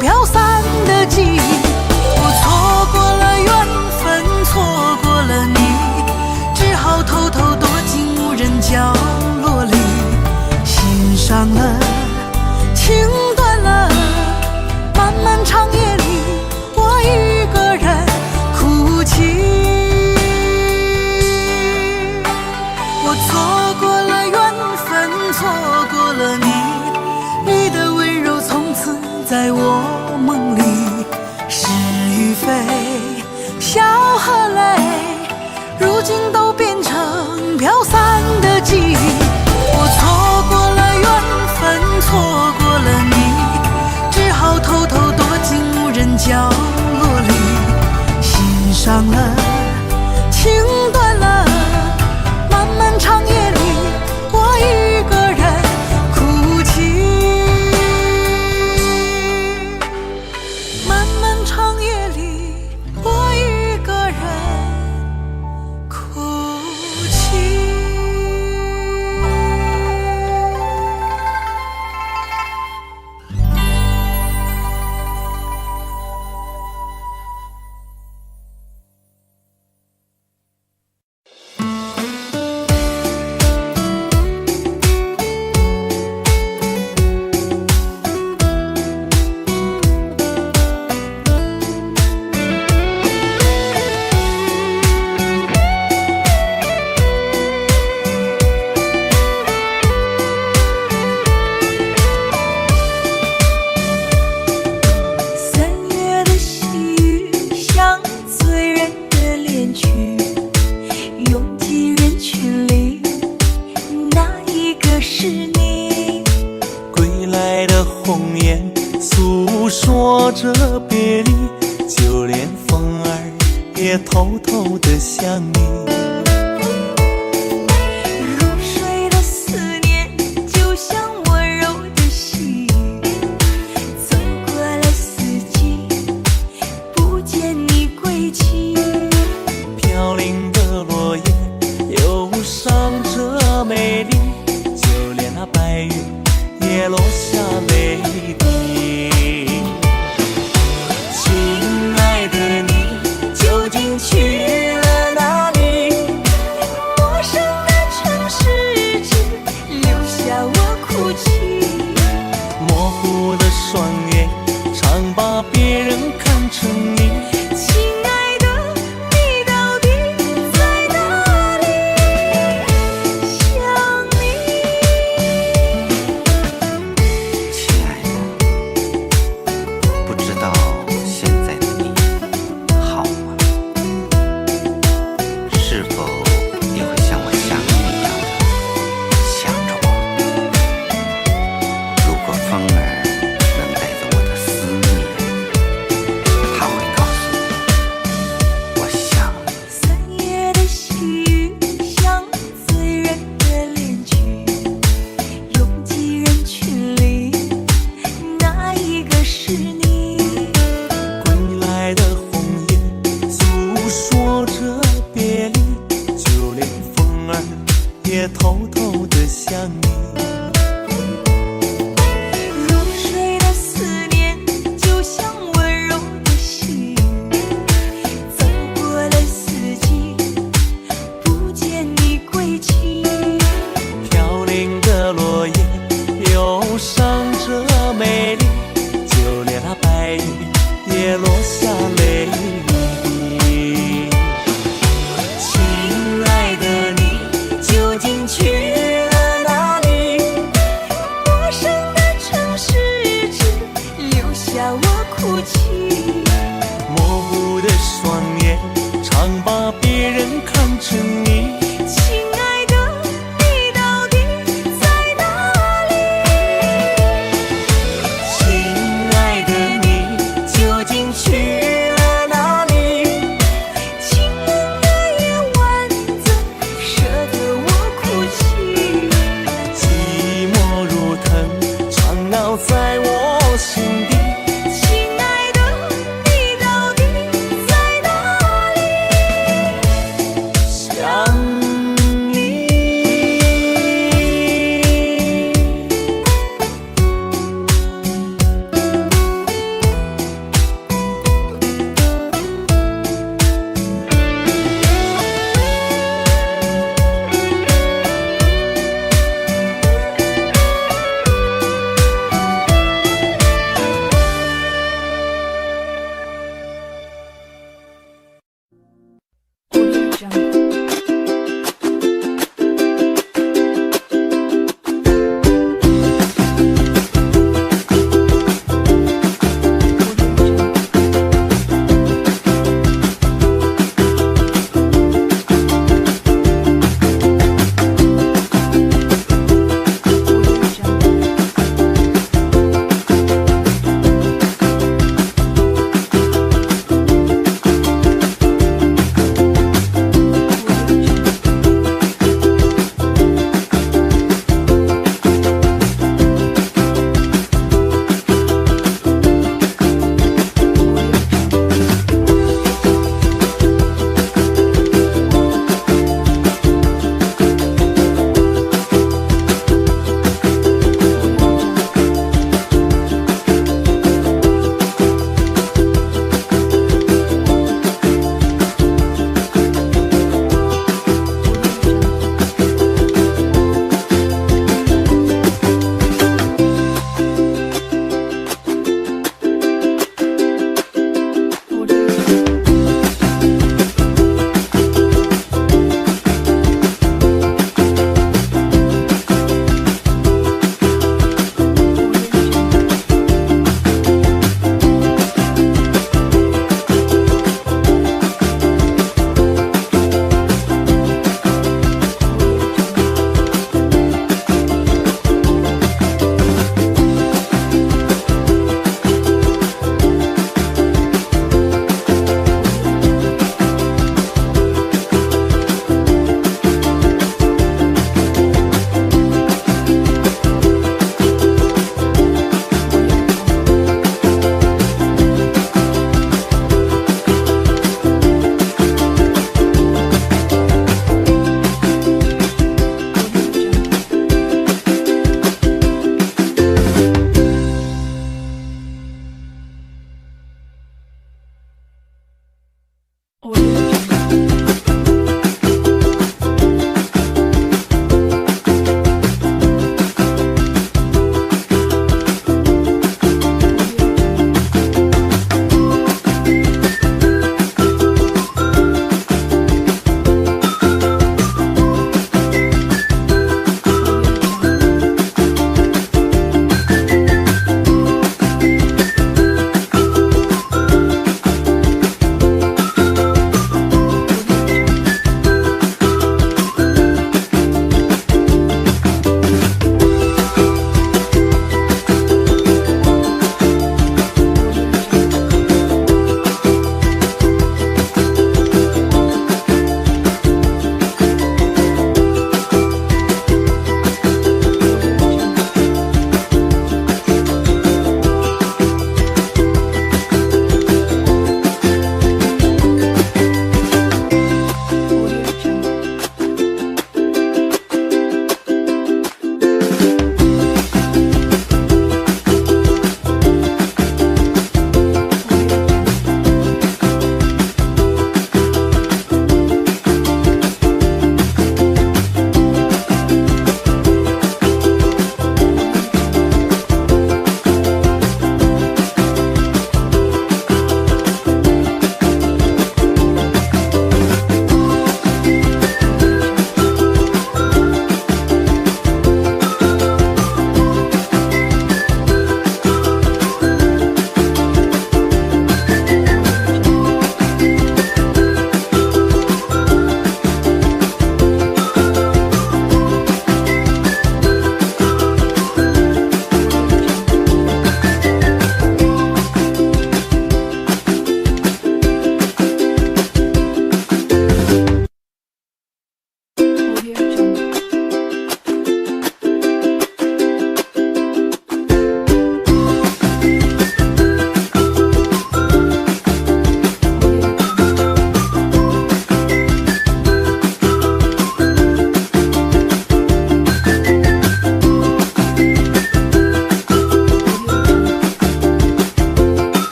飘散的记忆。我错过了缘分，错过了你，只好偷偷躲进无人角落里。心伤了，情断了，漫漫长夜里，我一个人哭泣。我错过了缘分，错过了你，你的温柔从此在我梦里。是与非，笑和泪，如今都变成飘散的记忆。我错过了缘分，错过了你，只好偷偷躲进无人角落里。心伤了，情断了，漫漫长夜里，我一个人哭泣。漫漫长夜里，我一个人哭泣。说着别离，就连风儿也偷偷地想你。入睡的思念就像温柔的细雨，走过了四季，不见你归期。飘零的落叶忧伤着美丽，就连那白云也落下泪滴。亲爱的你究竟去了哪里？陌生的城市只留下你。入睡的思念就像温柔的细雨，走过了四季，不见你归期。飘零的落叶忧伤着美丽，就连那白云也落下泪滴。亲爱的你究竟去了哪里？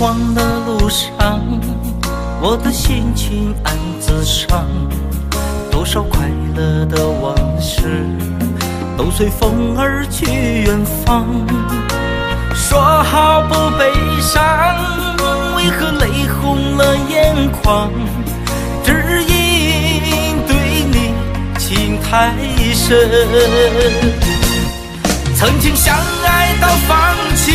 黄的路上，我的心情暗自伤。多少快乐的往事都随风而去远方。说好不悲伤，为何泪红了眼眶？只因对你情太深。曾经相爱到放弃，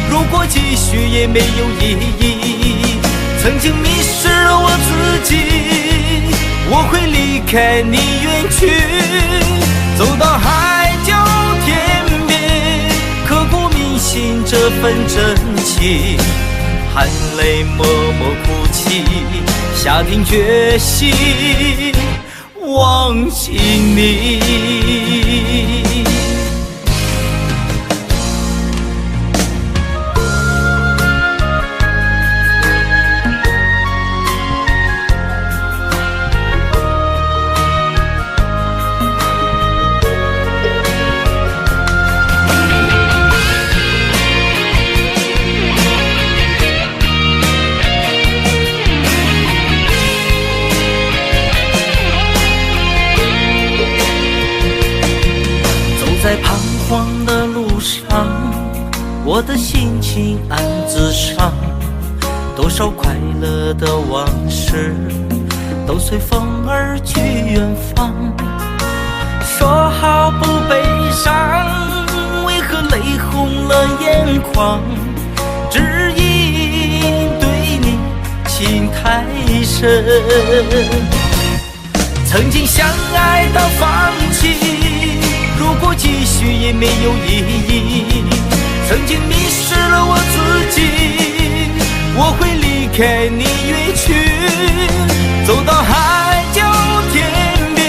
如果继续也没有意义。曾经迷失了我自己，我会离开你远去，走到海角天边，刻骨铭心这份真情，含泪默默哭泣，下定决心忘记你。在彷徨的路上，我的心情暗自伤。多少快乐的往事都随风而去远方。说好不悲伤，为何泪红了眼眶？只因对你情太深。曾经相爱到放弃，如果继续也没有意义。曾经迷失了我自己，我会离开你远去，走到海角天边，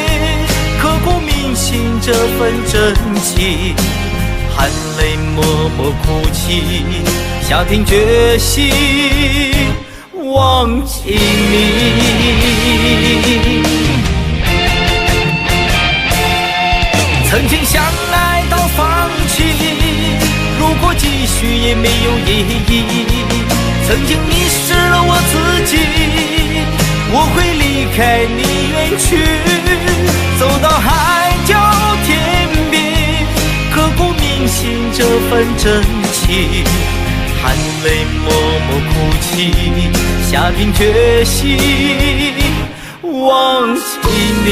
刻骨铭心这份真情，含泪默默哭泣，下定决心忘记你。曾经相爱到放弃，如果继续也没有意义。曾经迷失了我自己，我会离开你远去，走到海角天边，刻骨铭心这份真情，含泪默默哭泣，下定决心忘记你。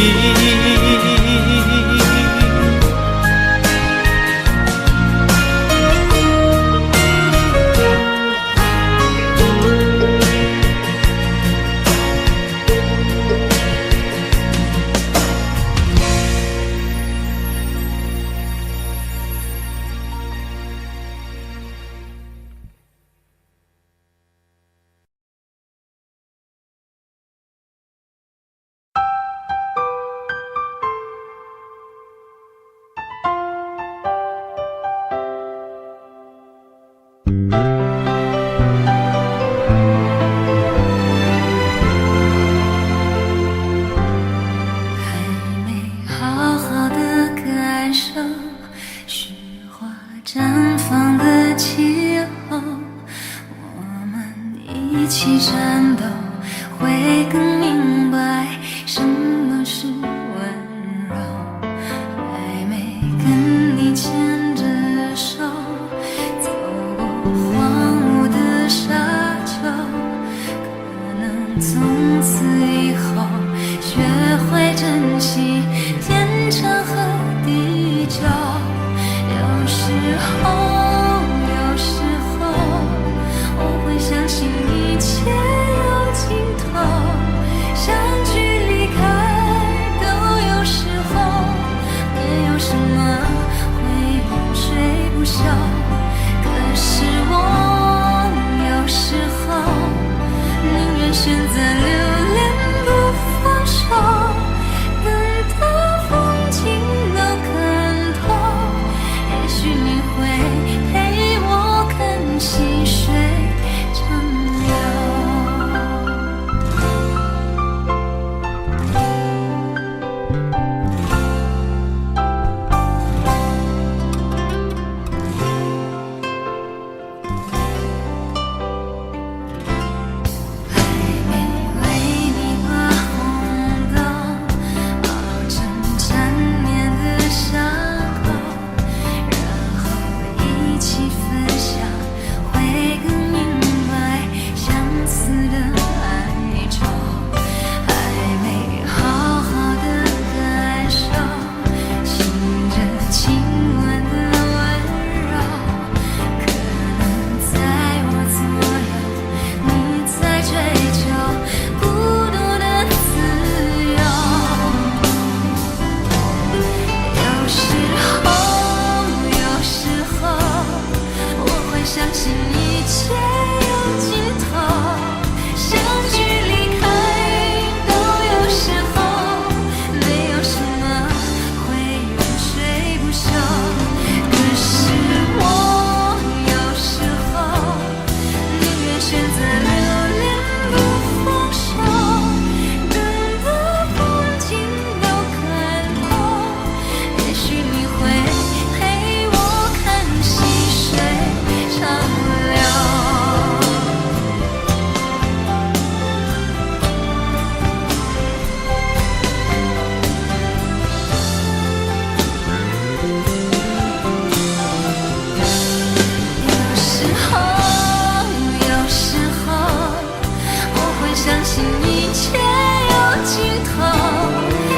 切有尽头，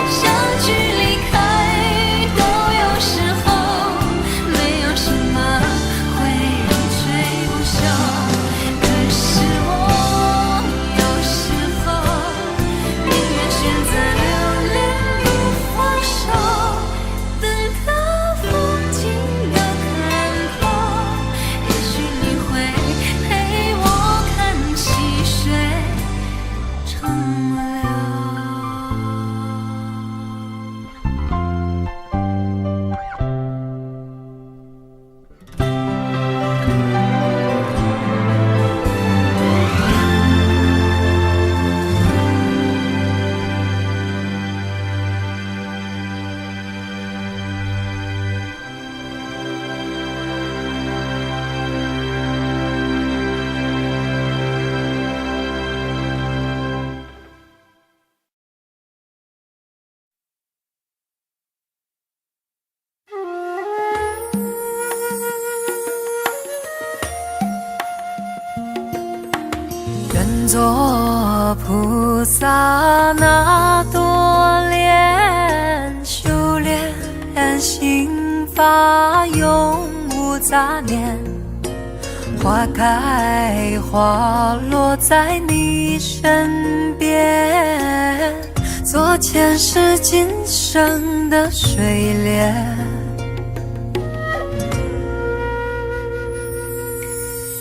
相聚离开都有时候，没有什么会永垂不朽。可是我有时候宁愿选择留恋不放手，等到风景的看透，也许你会陪我看细水长流。愿做菩萨那朵莲，修炼心法永无杂念，花开花落在你身边，做前世今生的水莲。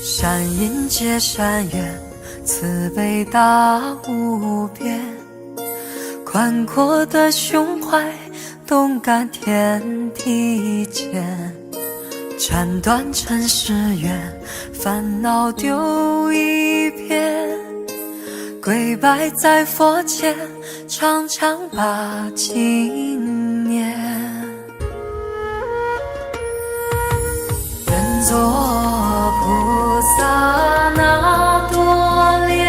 善因结善缘，慈悲大无边，宽阔的胸怀，动感天地间，斩断尘世缘，烦恼丢一片，跪拜在佛前，常常把经念。愿做菩萨那朵莲，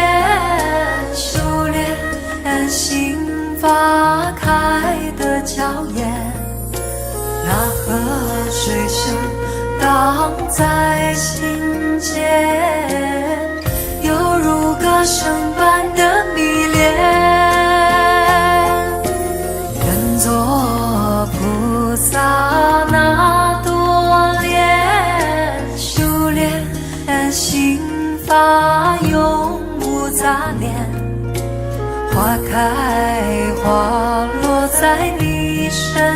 修炼心法开的娇艳，那河水声荡在心间，犹如歌声般的迷恋。愿做菩萨那朵莲，修炼心法永无杂念，花开花落在你身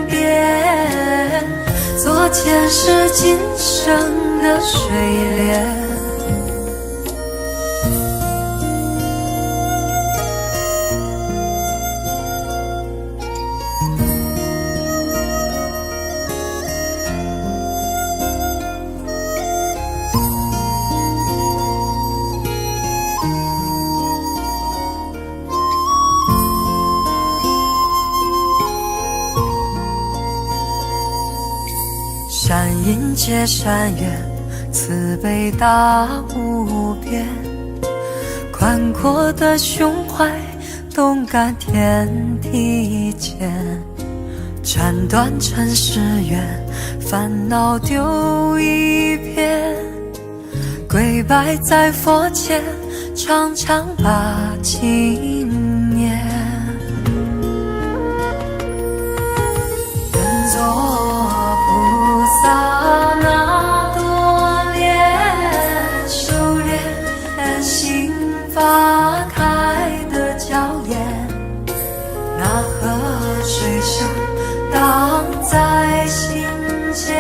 边，做前世今生的水莲。善因结善缘，慈悲大无边，宽阔的胸怀，动感天地间，斩断尘世缘，烦恼丢一片，跪拜在佛前，常常把经念。愿做菩萨那朵莲，修炼心法开的娇艳，那河水声荡在心间，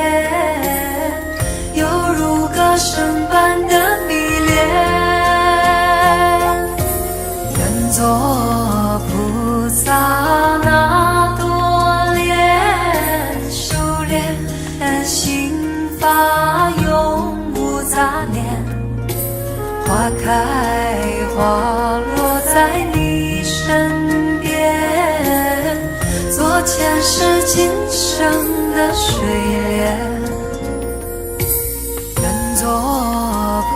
犹如歌声般的迷恋。愿做菩萨那朵莲，修炼心法永无杂念，花开花落在你身边，做前世今生的水莲。愿做菩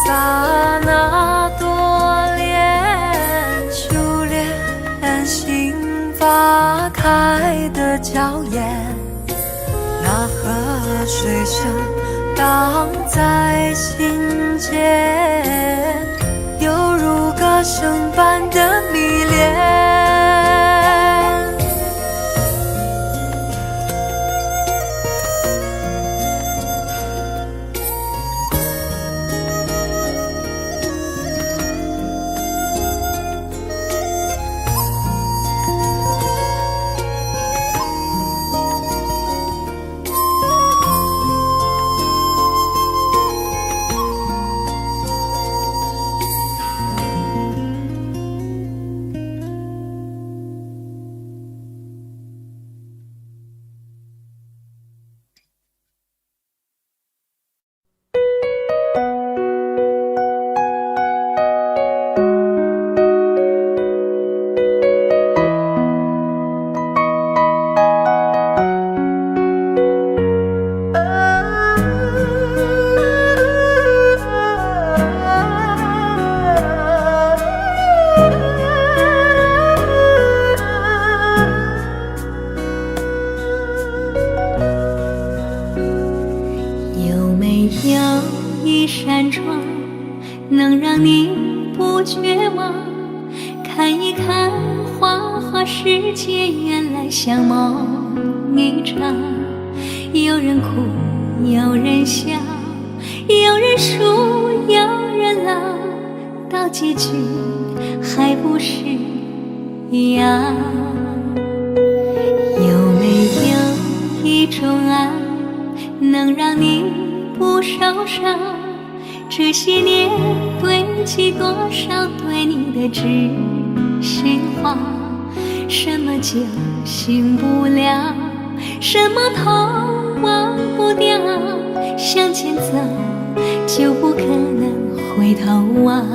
萨那朵莲，修炼心法开的娇艳，那河水声荡在心间，犹如歌声般的世界原来像梦一场，有人哭，有人笑，有人输，有人老，到结局还不是一样。有没有一种爱能让你不受伤？这些年堆积多少对你的知心话？什么就醒不了，什么痛忘不掉，向前走就不可能回头望。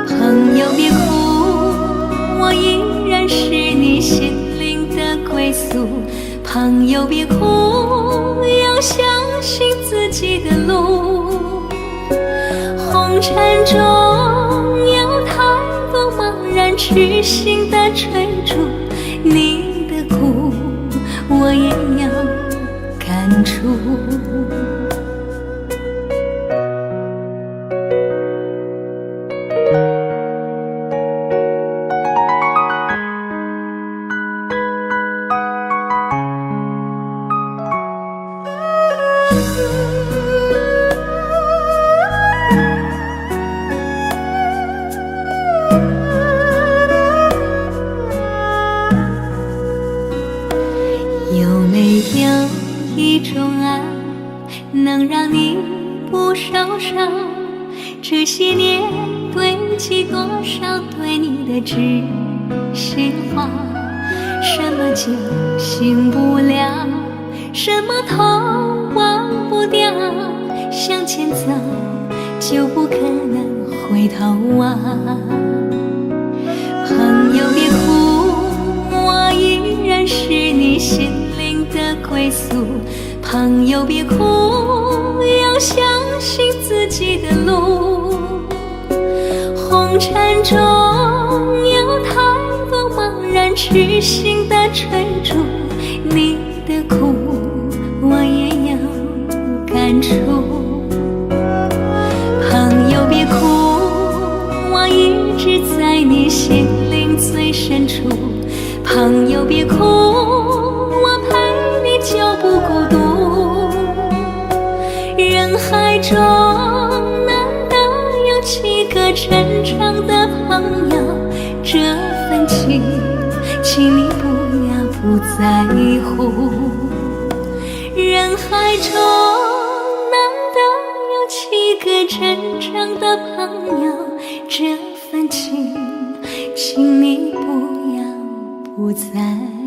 朋友别哭，我依然是你心灵的归宿。朋友别哭，要相信自己的路。红尘中有太多茫然痴心的追逐，你的苦我也有感触。有没有一种爱能让你不受伤？这些年堆积多少对你的知心话？什么就醒不了，什么痛忘不掉，向前走就不可能回头望。朋友别哭，我依然是你心灵的归宿。朋友别哭，要相信自己的路。红尘中有太多茫然痴心的追逐，你的苦我也有感触。朋友别哭，我一直在你心灵最深处。朋友别哭，我陪你就不孤独。人海中难得有几个真正的朋友，这份情请你不要不在乎。人海中难得有几个真正的朋友，这份情请你不要不在乎。